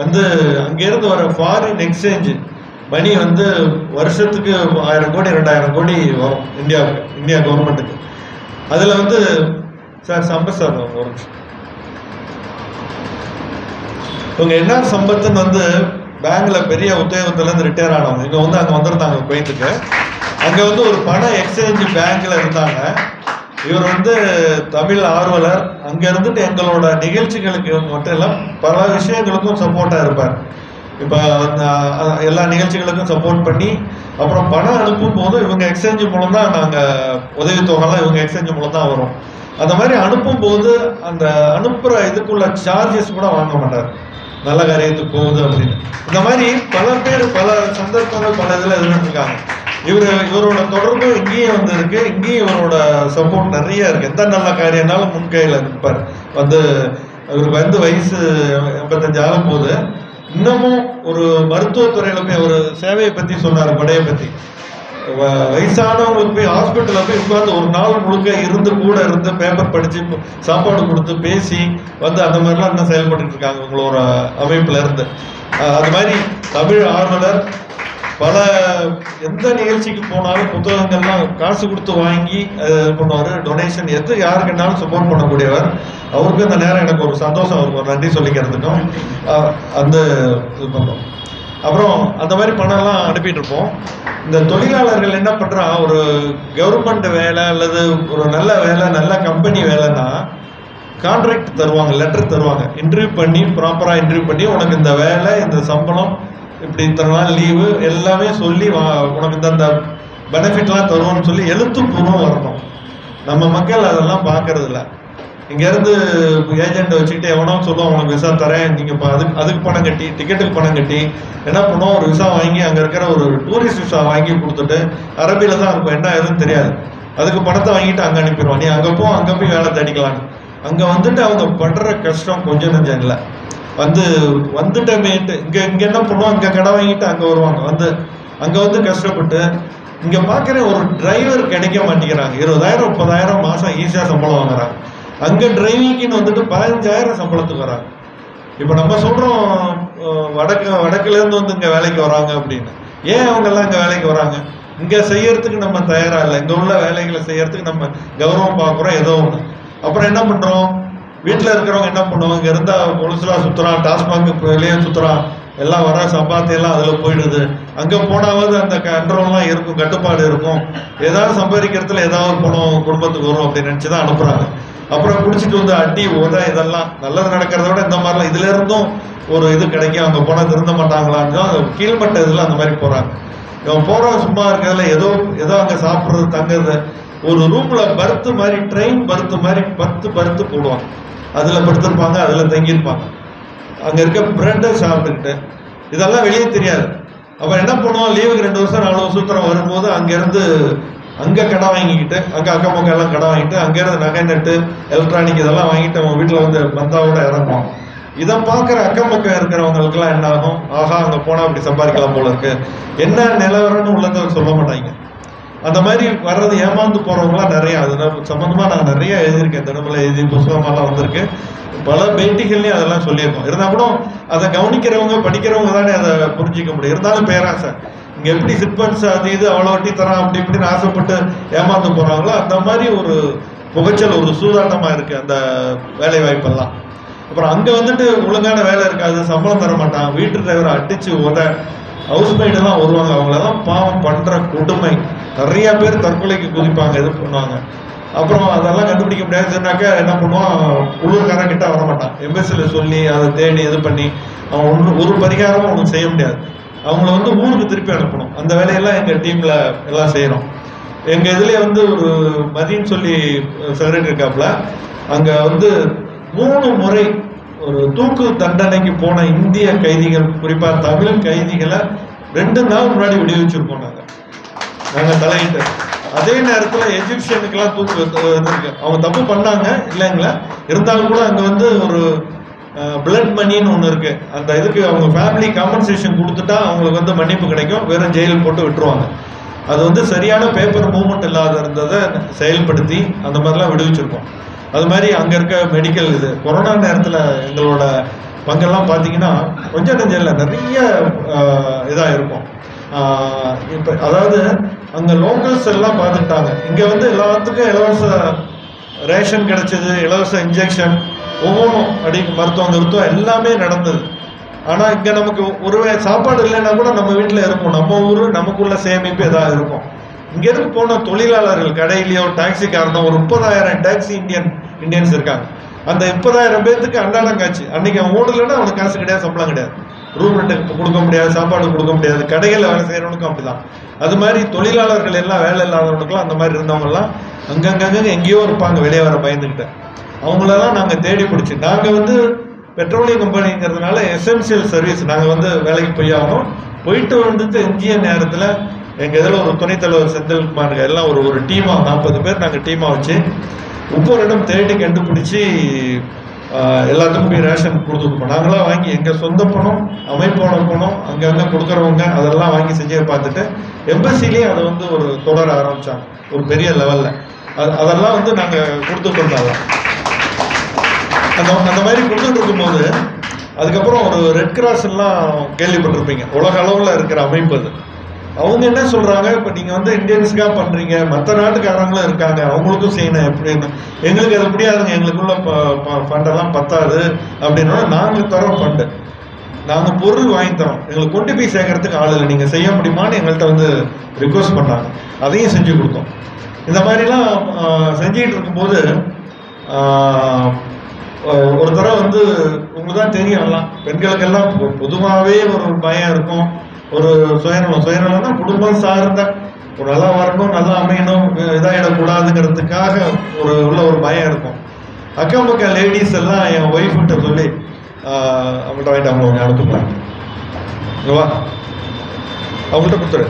வந்து அங்கேருந்து வர ஃபாரின் எக்ஸ்சேஞ்சு மணி வந்து வருஷத்துக்கு 1000 கோடி 2000 கோடி வரும் இந்தியாவுக்கு, இந்தியா கவர்மெண்ட்டுக்கு. அதில் வந்து சார் சம்பத் சார் ஒரு நிமிஷம், இவங்க என்ன சம்பத்துன்னு வந்து பேங்க்ல பெரிய உத்தியோகத்துலேருந்து ரிட்டையர் ஆனவங்க. இங்கே வந்து அங்கே வந்திருந்தாங்க குவைத்துக்கு. அங்கே வந்து ஒரு பண எக்ஸ்சேஞ்ச் பேங்க்ல இருந்தாங்க. இவர் வந்து தமிழ் ஆர்வலர். அங்கே இருந்துட்டு எங்களோட நிகழ்ச்சிகளுக்கு மட்டும் இல்லை பல விஷயங்களுக்கும் சப்போர்ட்டாக இருப்பார். இப்போ எல்லா நிகழ்ச்சிகளுக்கும் சப்போர்ட் பண்ணி அப்புறம் பணம் அனுப்பும் போது இவங்க எக்ஸ்சேஞ்ச் மூலம் தான் நாங்கள் உதவித்தொகைலாம் இவங்க எக்ஸ்சேஞ்ச் மூலம் தான் வரும். அந்த மாதிரி அனுப்பும் போது அந்த அனுப்புகிற இதுக்குள்ள சார்ஜஸ் கூட வாங்க மாட்டார், நல்ல காரியத்துக்கு போகுது அப்படின்னு. இந்த மாதிரி பல பேர் பல சந்தர்ப்பங்கள் பல இதில் இருந்துருக்காங்க. இவரோட தொடர்பு இங்கேயும் வந்து இருக்கு, இங்கேயும் இவரோட சப்போர்ட் நிறைய இருக்கு. எந்த நல்ல காரியம்னாலும் முன்கையில் இருப்பார். வந்து இவருக்கு வந்து வயசு 85 ஆகும் போது இன்னமும் ஒரு மருத்துவத்துறையில போய் ஒரு சேவையை பற்றி சொன்னார், படையை பற்றி. வயசானவங்களுக்கு போய் ஹாஸ்பிட்டலில் போய் உட்காந்து ஒரு நாள் முழுக்க இருந்து கூட இருந்து பேப்பர் படித்து சாப்பாடு கொடுத்து பேசி வந்து அந்த மாதிரிலாம் இன்னும் செயல்பட்டு இருக்காங்க உங்களோட அமைப்புல இருந்து. அது மாதிரி தமிழ் ஆர்வலர் பல எந்த நிகழ்ச்சிக்கு போனாலும் புத்தகங்கள்லாம் காசு கொடுத்து வாங்கி பண்ணுவார். டொனேஷன் எது யாருக்குன்னாலும் சப்போர்ட் பண்ணக்கூடியவர். அவருக்கு இந்த நேரம் எனக்கு ஒரு சந்தோஷம், அவருக்கு ஒரு நன்றி சொல்லிக்கிறதுக்கும் அந்த இது பண்ணோம். அப்புறம் அந்த மாதிரி பணம்லாம் அனுப்பிட்டு இருப்போம். இந்த தொழிலாளர்கள் என்ன பண்ணுறா, ஒரு கவர்மெண்ட் வேலை அல்லது ஒரு நல்ல வேலை நல்ல கம்பெனி வேலைன்னா கான்ட்ராக்ட் தருவாங்க, லெட்டர் தருவாங்க, இன்டர்வியூ பண்ணி ப்ராப்பராக இன்டர்வியூ பண்ணி உனக்கு இந்த வேலை இந்த சம்பளம் இப்படி இத்தனை நாள் லீவு எல்லாமே சொல்லி உனக்கு இந்த பெனிஃபிட்லாம் தருவோம்னு சொல்லி எழுத்துப்பூர்வம் வரணும். நம்ம மக்கள் அதெல்லாம் பார்க்கறது இல்லை. இங்கேருந்து ஏஜென்ட்டை வச்சுக்கிட்டு எவனோ சொல்லுவோம் உனக்கு விசா தரேன், நீங்கள் இப்போ அதுக்கு பணம் கட்டி டிக்கெட்டுக்கு பணம் கட்டி என்ன பண்ணுவோம், ஒரு விசா வாங்கி அங்கே இருக்கிற ஒரு டூரிஸ்ட் விசா வாங்கி கொடுத்துட்டு அரபியில் தான் இருக்கும், என்ன எதுவும் தெரியாது, அதுக்கு பணத்தை வாங்கிட்டு அங்கே அனுப்பிடுவோம். நீ அங்கே அங்கே போய் வேலை தேடிக்கலான்னு. அங்கே வந்துட்டு அவங்க படுற கஷ்டம் கொஞ்சம் நெஞ்சம் இல்லை. வந்துட்டமேட்டு இங்கே என்ன பண்ணுவோம், இங்கே கடை வாங்கிட்டு அங்கே வருவாங்க. அங்கே வந்து கஷ்டப்பட்டு இங்கே பார்க்குறேன் ஒரு டிரைவர் கிடைக்க மாட்டேங்கிறாங்க. 20,000 30,000 மாதம் ஈஸியாக சம்பளம் வாங்குறாங்க. அங்கே டிரைவிங்க்குன்னு வந்துட்டு 15,000 சம்பளத்துக்கு வராங்க. இப்போ நம்ம சொல்கிறோம் வடக்குலேருந்து வந்து இங்கே வேலைக்கு வராங்க அப்படின்னு. ஏன் அவங்கெல்லாம் இங்கே வேலைக்கு வராங்க? இங்கே செய்யறதுக்கு நம்ம தயாராக இல்லை. இங்கே உள்ள வேலைகளை செய்யறதுக்கு நம்ம கௌரவம் பார்க்குறோம் ஏதோ ஒன்று. அப்புறம் என்ன பண்ணுறோம், வீட்டில் இருக்கிறவங்க என்ன பண்ணுவோம், இங்கே இருந்தால் பொலிசுலாம் சுற்றுறான், டாஸ்மாக் வெளியே சுற்றுறான், எல்லாம் வர சம்பாத்தியெல்லாம் அதில் போயிடுது. அங்கே போனாவது அந்த கண்ட்ரோல்லாம் இருக்கும், கட்டுப்பாடு இருக்கும், ஏதாவது சம்பாதிக்கிறதுல ஏதாவது பணம் குடும்பத்துக்கு வரும் அப்படின்னு நினச்சி தான் அனுப்புகிறாங்க. அப்புறம் குடிச்சிட்டு வந்து அடி உத இதெல்லாம் நல்லது நடக்கிறத விட இந்த மாதிரிலாம் இதுல இருந்தும் ஒரு இது கிடைக்கும். அவங்க போனால் திருந்த மாட்டாங்களான்னு தான் கீழ்மட்ட இதில் அந்த மாதிரி போகிறாங்க. இவன் போகிறவங்க சும்மா இருக்கிறதுல ஏதோ அங்கே சாப்பிட்றது தங்குறது, ஒரு ரூமில் பர்த்து மாதிரி ட்ரெயின் பர்த்து மாதிரி 10 பர்த்து போடுவாங்க, அதில் படுத்திருப்பாங்க, அதில் தங்கியிருப்பாங்க. அங்கே இருக்க பிரெட்டை சாப்பிட்டுக்கிட்டு இதெல்லாம் வெளியே தெரியாது. அப்போ என்ன பண்ணுவோம், லீவுக்கு 2 வருஷம் 4 வருஷத்துல வரும்போது அங்கேருந்து அங்கே கடை வாங்கிக்கிட்டு அங்கே அக்கம் பக்கம் எல்லாம் கடை வாங்கிட்டு அங்கேருந்து நகை நட்டு எலக்ட்ரானிக் இதெல்லாம் வாங்கிட்டு அவங்க வீட்டில் வந்து பந்தாவோட இறங்குவோம். இதை பார்க்குற அக்கம் பக்கம் இருக்கிறவங்களுக்குலாம் என்ன ஆகும், ஆஹா அங்கே போனால் அப்படி சம்பாதிக்கலாம் போல இருக்கு, என்ன நிலவரம்னு உள்ளதை சொல்ல மாட்டாங்க. அந்த மாதிரி வர்றது ஏமாந்து போகிறவங்களாம் நிறையா. அது சம்மந்தமாக நான் நிறைய எழுதியிருக்கேன், தினமலை எழுதி புத்தகமெல்லாம் வந்திருக்கு, பல பேட்டிகள்லையும் அதெல்லாம் சொல்லியிருக்கோம். இருந்தால் கூட அதை கவனிக்கிறவங்க படிக்கிறவங்க தானே அதை புரிஞ்சிக்க முடியும். இருந்தாலும் பேராசை, இங்கே எப்படி சிட்பன்ஸ் அது இது அவ்வளோ வட்டி தரான் அப்படி இப்படின்னு ஆசைப்பட்டு ஏமாந்து போகிறாங்களோ அந்த மாதிரி ஒரு புகைச்சல் ஒரு சூதாட்டமாக இருக்குது அந்த வேலை வாய்ப்பெல்லாம். அப்புறம் அங்கே வந்துட்டு ஒழுங்கான வேலை இருக்காது, சம்பளம் தர மாட்டான், வீட்டு டிரைவரை அடிச்சு ஹவுஸ் மெய்டெல்லாம் வருவாங்க, அவங்களெல்லாம் பாவம் பண்ணுற கொடுமை. நிறைய பேர் தற்கொலைக்கு குதிப்பாங்க, இது பண்ணுவாங்க. அப்புறம் அதெல்லாம் கண்டுபிடிக்க முடியாதுன்னாக்கா என்ன பண்ணுவான், உள்ளூர்காரன் கிட்ட வரமாட்டான், எம்பசியில் சொல்லி அதை தேடி இது பண்ணி அவன் ஒரு பரிகாரமும் அவனுக்கு செய்ய முடியாது. அவங்கள வந்து ஊருக்கு திருப்பி அனுப்பணும். அந்த வேலையெல்லாம் எங்கள் டீமில் எல்லாம் செய்கிறோம். எங்கள் இதுலேயே வந்து ஒரு மதின்னு சொல்லி செக்ரட்டரி இருக்காப்புல, அங்கே வந்து 3 முறை ஒரு தூக்கு தண்டனைக்கு போன இந்திய கைதிகள், குறிப்பாக தமிழ் கைதிகளை 2 நாள் முன்னாடி விடுவிச்சிருக்கோம் நாங்கள் தலையிட்டு. அதே நேரத்தில் எஜிப்சியனுக்கெல்லாம் தூக்கு இருக்கு. அவங்க தப்பு பண்ணாங்க இல்லைங்களா, இருந்தாலும் கூட அங்கே வந்து ஒரு பிளட் மணின்னு ஒன்று இருக்கு. அந்த இதுக்கு அவங்க ஃபேமிலி காம்பன்சேஷன் கொடுத்துட்டா அவங்களுக்கு வந்து மன்னிப்பு கிடைக்கும், வெறும் ஜெயில் போட்டு விட்டுருவாங்க. அது வந்து சரியான பேப்பர் மூவ்மெண்ட் இல்லாத இருந்ததை செயல்படுத்தி அந்த மாதிரிலாம் விடுவிச்சிருக்கோம். அது மாதிரி அங்கே இருக்க மெடிக்கல் இது கொரோனா நேரத்தில் எங்களோட பங்கெல்லாம் பார்த்தீங்கன்னா கொஞ்சம் நெஞ்சம் இல்லை, நிறைய இதாக இருக்கும். இப்போ அதாவது அங்கே லோக்கல்ஸ் எல்லாம் பார்த்துக்கிட்டாங்க. இங்கே வந்து எல்லாத்துக்கும் இலவச ரேஷன் கிடைச்சது, இலவச இன்ஜெக்ஷன், ஒவ்வொன்றும் மருத்துவம் எல்லாமே நடந்தது. ஆனால் இங்கே நமக்கு ஒரு சாப்பாடு இல்லைன்னா கூட நம்ம வீட்டில் இருக்கும், நம்ம ஊர் நமக்குள்ள சேமிப்பு எதாவது இருக்கும். இங்கேருந்து போன தொழிலாளர்கள் கடையிலையோ டாக்ஸிக்காரனோ ஒரு 30,000 டாக்ஸி இந்தியன்ஸ் இருக்காங்க. அந்த 30,000 பேர்த்துக்கு அன்றாடம் காட்சி. அன்னைக்கு அவன் ஓடலைன்னா அவனுக்கு காசு கிடையாது, சம்பளம் கிடையாது, ரூம் ரெண்ட்டுக்கு கொடுக்க முடியாது, சாப்பாடு கொடுக்க முடியாது. கடைகளில் வேலை செய்கிறவனுக்கும் அப்படிதான். அது மாதிரி தொழிலாளர்கள் எல்லாம் வேலை இல்லாதவனுக்குலாம் அந்த மாதிரி இருந்தவங்கலாம் அங்கங்கே எங்கேயோ இருப்பாங்க, வெளியே வர பயந்துக்கிட்ட. அவங்களெல்லாம் நாங்கள் தேடி பிடிச்சி, நாங்கள் வந்து பெட்ரோலியம் கம்பெனிங்கிறதுனால எசென்சியல் சர்வீஸ், நாங்கள் வந்து வேலைக்கு போய் ஆகணும். போயிட்டு வந்துட்டு எஞ்சிய நேரத்தில் எங்கள் இதில் ஒரு துணைத் தலைவர் செந்தில்குமார் எல்லாம் ஒரு டீமாக 40 பேர் நாங்கள் டீமாக வச்சு ஒவ்வொரு இடம் தேடி கண்டுபிடிச்சி எல்லாத்துக்கும் போய் ரேஷன் கொடுத்துருப்போம். நாங்களாம் வாங்கி எங்கள் சொந்த பணம், அமைப்போட பணம், அங்கங்கே கொடுக்குறவங்க அதெல்லாம் வாங்கி செஞ்சு பார்த்துட்டு எம்பசிலேயே அதை வந்து ஒரு தொடர ஆரம்பித்தாங்க ஒரு பெரிய லெவலில். அதெல்லாம் வந்து நாங்கள் கொடுத்துட்டு இருந்தாங்க. அந்த மாதிரி கொடுத்துட்டு இருக்கும்போது அதுக்கப்புறம் ஒரு ரெட் கிராஸ் எல்லாம் கேள்விப்பட்டிருப்பீங்க, உலக அளவில் இருக்கிற அமைப்பு அது. அவங்க என்ன சொல்கிறாங்க, இப்போ நீங்கள் வந்து இந்தியன்ஸுக்காக பண்ணுறீங்க, மற்ற நாட்டுக்காரங்களும் இருக்காங்க, அவங்களுக்கும் செய்யணும் எப்படின்னு. எங்களுக்கு அது முடியாதுங்க, எங்களுக்குள்ள ஃபண்டெல்லாம் பத்தாது அப்படின்னா நாங்கள் தரோம் ஃபண்டு, நாங்கள் பொருள் வாங்கி தரோம், எங்களுக்கு கொண்டு போய் சேர்க்கறதுக்கு ஆள் இல்லை, நீங்கள் செய்ய முடியுமான்னு எங்கள்கிட்ட வந்து ரிக்வஸ்ட் பண்ணாங்க. அதையும் செஞ்சு கொடுத்தோம். இந்த மாதிரிலாம் செஞ்சுக்கிட்டு இருக்கும்போது ஒரு தடவை வந்து உங்களுக்கு தான் தெரியும், எல்லாம் பெண்களுக்கெல்லாம் பொதுவாகவே ஒரு பயம் இருக்கும், ஒரு சுயநலம்னா குடும்பம் சார்ந்த ஒரு நல்லா வரணும், நல்லா அமையணும், இதாகிடக்கூடாதுங்கிறதுக்காக உள்ள ஒரு பயம் இருக்கும். அக்கம் பக்கம் லேடிஸ் எல்லாம் என் ஒய்ஃப்கிட்ட சொல்லி அவங்கள்ட்ட வாங்கிட்டு அவங்க கொஞ்சம் அனுப்புக்கலாம், வா அவங்கள்ட்ட கொடுத்துரு.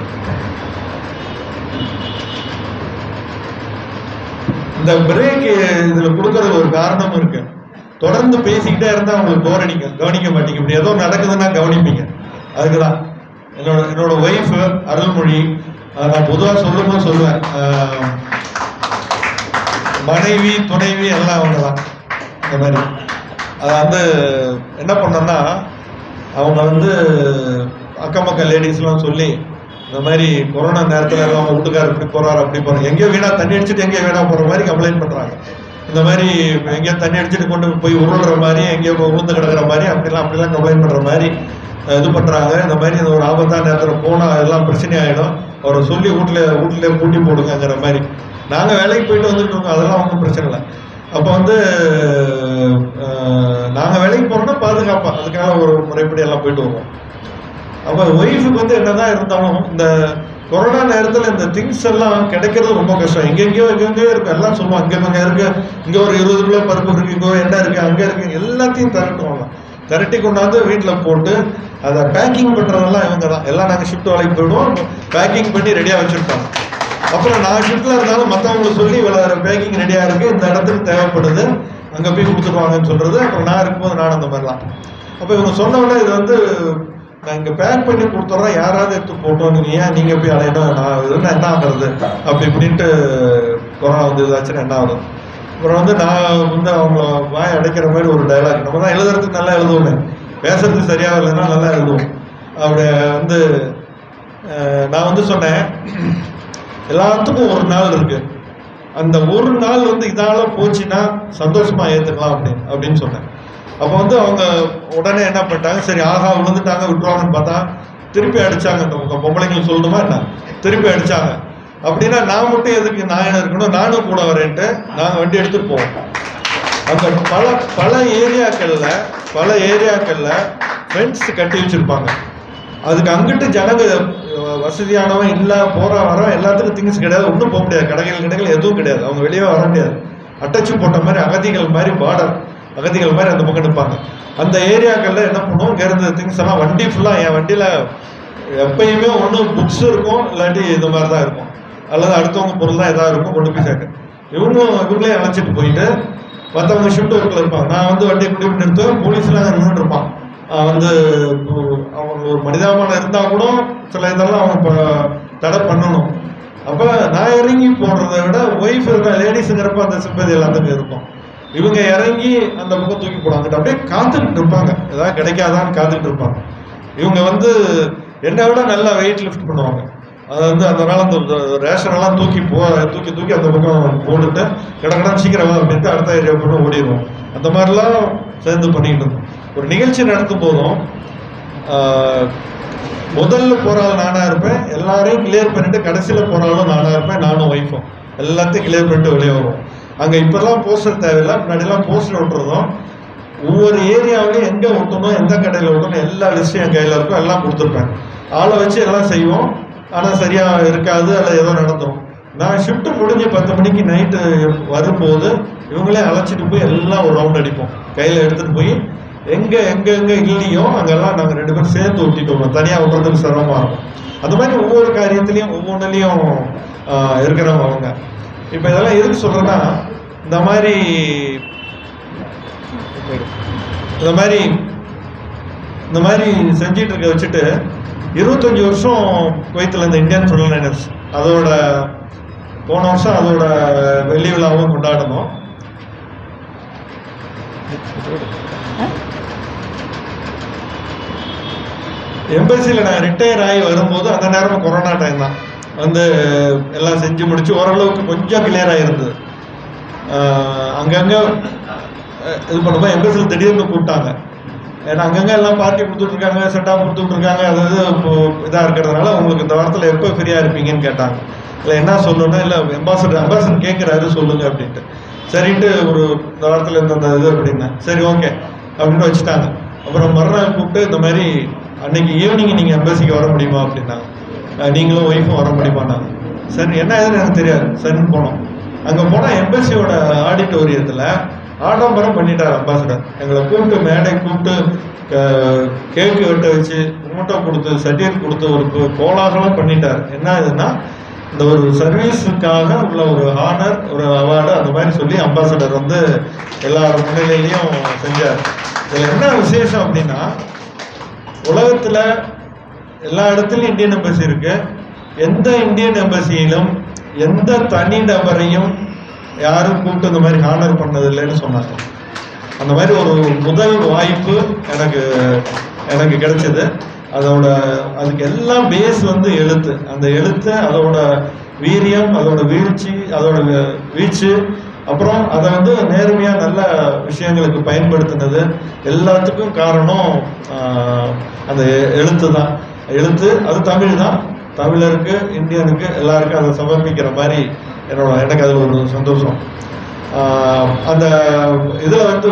இந்த பிரேக் இதில் கொடுக்கறது ஒரு காரணம் இருக்கு. தொடர்ந்து பேசிக்கிட்டே இருந்தால் அவங்களுக்கு போர் அடிக்கும், கவனிக்க மாட்டேங்க. இப்படி ஏதோ நடக்குதுன்னா கவனிப்பீங்க. அதுக்குதான் என்னோட ஒய்ஃப் அருள்மொழி, நான் பொதுவாக சொல்லுவேன், மனைவி துணைவி எல்லாம் அவங்க தான். இந்த மாதிரி அதை வந்து என்ன பண்ணோன்னா, அவங்க வந்து அக்கம் பக்கம் லேடிஸ்லாம் சொல்லி இந்த மாதிரி கொரோனா நேரத்தில் எல்லாம் அவங்க வீட்டுக்காரர் இப்படி போகிறாரு அப்படி போகிறாங்க, எங்கேயோ வீணா தண்ணி அடிச்சுட்டு எங்கேயோ வீணா போகிற மாதிரி கம்ப்ளைண்ட் பண்ணுறாங்க. இந்த மாதிரி எங்கேயோ தண்ணி அடிச்சுட்டு கொண்டு போய் உருள்ற மாதிரி, எங்கேயோ உளுந்து கிடக்கிற மாதிரி அப்படிலாம் கம்ப்ளைண்ட் பண்ணுற மாதிரி இது பண்ணுறாங்க. இந்த மாதிரி இந்த ஒரு ஆபத்தான நேரத்தில் போனால் எல்லாம் பிரச்சனை ஆகிடும், அவரை சொல்லி வீட்டிலே பூட்டி போடுங்கிற மாதிரி. நாங்கள் வேலைக்கு போயிட்டு வந்துட்டு இருக்கோம், அதெல்லாம் ஒன்றும் பிரச்சனை இல்லை. அப்போ வந்து நாங்கள் வேலைக்கு போகிறோம்னா பாதுகாப்பாக அதுக்காக ஒரு முறைப்படி எல்லாம் போயிட்டு வருவோம். அப்போ ஒய்ஃபுக்கு வந்து என்னதான் இருந்தாலும் இந்த கொரோனா நேரத்தில் இந்த திங்ஸ் எல்லாம் கிடைக்கிறது ரொம்ப கஷ்டம். எங்கெங்கேயோ இருக்கு, எல்லாம் சொல்லுவோம், அங்கே இருக்கு, இங்கே ஒரு 20 கிலோ பருப்பு இருக்கு, இங்கே என்ன இருக்கு, அங்கே இருக்கு, எல்லாத்தையும் திரட்டுவாங்க. திரட்டி கொண்டாந்து வீட்டில் போட்டு அதை பேக்கிங் பண்ணுறதெல்லாம் இவங்க தான். எல்லாம் நாங்கள் ஷிஃப்ட் வேலைக்கு போயிடுவோம், பேக்கிங் பண்ணி ரெடியாக வச்சுருப்பாங்க. அப்புறம் நான் ஷிஃப்ட்டில் இருந்தாலும் மற்றவங்களுக்கு சொல்லி இவ்வளோ பேக்கிங் ரெடியாக இருக்குது, இந்த இடத்துக்கு தேவைப்படுது, அங்கே போய் கொடுத்துருவாங்கன்னு சொல்கிறது. அப்புறம் நான் இருக்கும்போது நான் அந்த மாதிரிலாம். அப்போ இவங்க சொன்னவொடனே இது வந்து நான் இங்கே பேக் பண்ணி கொடுத்துட்றேன், யாராவது எடுத்து போட்டோம், ஏன் நீங்கள் போய் அலையணும், நான் இதுன்னா என்ன ஆகுறது அப்படி இப்படின்ட்டு கொரோனா வந்து இதாச்சுன்னா என்ன ஆகுது. அப்புறம் வந்து நான் வந்து அவங்கள வாய் அடைக்கிற மாதிரி ஒரு டைலாக், நம்ம தான் எழுதுறதுக்கு நல்லா எழுதுவோம், பேசுறதுக்கு சரியாக இல்லைன்னா நல்லா எழுதுவோம். அப்படி வந்து நான் வந்து சொன்னேன், எல்லாத்துக்கும் ஒரு நாள் இருக்கு, அந்த ஒரு நாள் வந்து இதால போச்சுன்னா சந்தோஷமா ஏற்றுக்கலாம் அப்படின்னு சொன்னேன். அப்போ வந்து அவங்க உடனே என்ன பண்ணிட்டாங்க, சரி ஆகா விழுந்துட்டாங்க விட்டுருவாங்கன்னு பார்த்தா திருப்பி அடிச்சாங்க. இந்த பொம்பளைங்களுக்கு சொல்லணுமா என்ன, திருப்பி அடிச்சாங்க. அப்படின்னா நான் மட்டும் எதுக்கு நாயனம் இருக்கணும், நானும் கூட வரேன்ட்டு நாங்கள் வண்டி எடுத்துட்டு போவோம். அந்த பல ஏரியாக்கள்ல ஃப்ரெண்ட்ஸ் கட்டி வச்சிருப்பாங்க. அதுக்கு அங்கிட்டு ஜனங்க வசதியானவன் இல்லை, போற வர எல்லாத்துக்கும் திங்ஸ் கிடையாது, ஒன்றும் போக முடியாது, கடைகள் எதுவும் கிடையாது, அவங்க வெளியே வர முடியாது. அட்டச்சு போட்ட மாதிரி அகதிகள் மாதிரி அகதிகள் மாதிரி அந்த பக்கம் நிற்பாங்க. அந்த ஏரியாக்கள்ல என்ன பண்ணுவோம், இங்கே இருந்த திங்ஸ் எல்லாம் வண்டி ஃபுல்லாக, என் வண்டியில் எப்பயுமே ஒன்று புக்ஸ் இருக்கும், இல்லாட்டி இது மாதிரி தான் இருக்கும், அல்லது அடுத்தவங்க பொருள் தான் எதாவது இருக்கும் கொண்டு போய் சேர்க்க. இவங்களே அழைச்சிட்டு போயிட்டு மற்றவங்க ஷிஃப்ட் ஒர்க்கில் இருப்பாங்க. நான் வந்து வண்டியை குடிப்பு நிறுத்துவேன், போலீஸ்லாம் நின்றுட்டு இருப்பான். வந்து அவங்க ஒரு மனிதாபமானம் இருந்தால் கூட சில இதெல்லாம் அவங்க தடை பண்ணணும். அப்போ நான் இறங்கி போடுறத விட ஒய்ஃப் இருக்க லேடிஸுங்கிறப்ப அந்த சிம்பதி எல்லாத்துக்கும் இருக்கும். இவங்க இறங்கி அந்த பக்கம் தூக்கி போடுவாங்க, அப்படியே காத்துக்கிட்டு இருப்பாங்க, ஏதாவது கிடைக்காதான்னு காத்துக்கிட்டு இருப்பாங்க. இவங்க வந்து என்னை விட நல்லா வெயிட் லிஃப்ட் பண்ணுவாங்க. அது வந்து அதனால அந்த ரேஷனெல்லாம் தூக்கி அந்த பக்கம் போட்டுட்டு கடற்கடன் சீக்கிரமா அப்படின்ட்டு அடுத்த ஏரியா போட்டு ஓடிடுவோம். அந்த மாதிரிலாம் சேர்ந்து பண்ணிக்கிட்டு இருந்தோம். ஒரு நிகழ்ச்சி நடத்தும் போதும் முதல்ல போறாலும் நானா இருப்பேன், எல்லாரையும் கிளியர் பண்ணிட்டு கடைசியில போறாலும் நானா இருப்பேன், நானும் ஒய்ஃபும் எல்லாத்தையும் கிளியர் பண்ணிட்டு வெளியே வருவோம். அங்க இப்பெல்லாம் போஸ்டர் தேவையில்லை, முன்னாடிலாம் போஸ்டர் ஒட்டுறதும் ஒவ்வொரு ஏரியாவிலையும் எங்க ஒட்டணும், எந்த கடையில் ஒட்டணும் எல்லா லிஸ்ட்டும் என் கையில இருக்கும், எல்லாம் கொடுத்துருப்பேன். ஆளை வச்சு எல்லாம் செய்வோம். ஆனால் சரியா இருக்காது, அல்ல ஏதோ நடந்துடும். நான் ஷிஃப்ட் முடிஞ்சு 10 மணிக்கு நைட்டு வரும்போது இவங்களே அழைச்சிட்டு போய் எல்லாம் ஒரு ரவுண்ட் அடிப்போம், கையில் எடுத்துட்டு போய் எங்கே இல்லையோ அங்கெல்லாம் நாங்கள் 2 பேரும் சேர்ந்து ஒட்டிட்டு வருவோம். தனியாக விட்டுறதுக்கு சிரமமாக இருக்கும். அந்த மாதிரி ஒவ்வொரு காரியத்துலையும் ஒவ்வொன்றுலையும் இருக்கிறவங்க அவங்க. இப்போ இதெல்லாம் எதுக்கு சொல்கிறேன்னா, இந்த மாதிரி செஞ்சிட்டு இருக்க வச்சுட்டு 25 வருஷம் குவைத்தில் இந்த இந்தியன் ஃப்ரண்ட்லைனர்ஸ், அதோட போன வருஷம் அதோட வெள்ளி விழாவும் கொண்டாடணும். எம்பசியில் நான் ரிட்டையர் ஆகி வரும்போது அந்த நேரம் கொரோனா டைம் தான். வந்து எல்லாம் செஞ்சு முடிச்சு ஓரளவுக்கு கொஞ்சம் கிளியராக இருந்தது. அங்கங்கே இது பண்ணும்போது எம்பசியில் திடீர்னு கூப்பிட்டாங்க. ஏன்னா அங்கங்கே எல்லாம் பார்ட்டி கொடுத்துட்ருக்காங்க, செட்டாக கொடுத்துட்ருக்காங்க. அதாவது இப்போ இதாக இருக்கிறதுனால உங்களுக்கு இந்த வாரத்தில் எப்போ ஃப்ரீயாக இருப்பீங்கன்னு கேட்டாங்க. இல்லை என்ன சொல்லணும்னா, இல்லை அம்பாசடர் கேட்குறாரு சொல்லுங்க அப்படின்ட்டு. சரின்ட்டு இந்த வாரத்தில் இந்த இது அப்படின்னேன். சரி ஓகே அப்படின்னு வச்சுட்டாங்க. அப்புறம் மறுநாள் கூப்பிட்டு இந்த மாதிரி அன்னைக்கு ஈவினிங் நீங்கள் எம்பசிக்கு வர முடியுமா அப்படின்னாங்க. நீங்களும் ஒய்ஃபும் வர முடியுமான்னாங்க. சரி என்ன எதுன்னு எனக்கு தெரியாது, சரின்னு போனோம். அங்கே போனால் எம்பசியோட ஆடிட்டோரியத்தில் ஆடம்பரம் பண்ணிட்டார் அம்பாசடர். எங்களை கூப்பிட்டு மேடை கூப்பிட்டு கேக்கு வெட்ட வச்சு மூட்டை கொடுத்து சர்டிஃபிகேட் கொடுத்து ஒரு கோலாகலம் பண்ணிட்டார். என்ன இதுன்னா, இந்த ஒரு சர்வீஸுக்காக உள்ள ஒரு ஹானர், ஒரு அவார்டு அந்த மாதிரி சொல்லி அம்பாசடர் வந்து எல்லாரோட முன்னிலையிலையும் செஞ்சார். இதில் என்ன விசேஷம் அப்படின்னா, உலகத்தில் எல்லா இடத்துலையும் இந்தியன் எம்பசி இருக்கு. எந்த இந்தியன் எம்பசியிலும் எந்த தனி நபரையும் யாரும் கூப்பிட்டு இந்த மாதிரி ஹானர் பண்ணது இல்லைன்னு சொன்னாங்க. அந்த மாதிரி ஒரு முதல் வாய்ப்பு எனக்கு கிடைச்சது. அதுக்கு எல்லாம் பேஸ் வந்து எழுத்து. அந்த எழுத்து, அதோட வீரியம், அதோட வீச்சு, அப்புறம் அதை வந்து நேர்மையாக நல்ல விஷயங்களுக்கு பயன்படுத்தினது, எல்லாத்துக்கும் காரணம் அந்த எழுத்து தான். எழுத்து அது தமிழ் தான். தமிழருக்கு, இந்தியனுக்கு, எல்லாருக்கும் அதை சமர்ப்பிக்கிற மாதிரி எனக்கு அது ஒரு சந்தோஷம். அந்த இதில் வந்து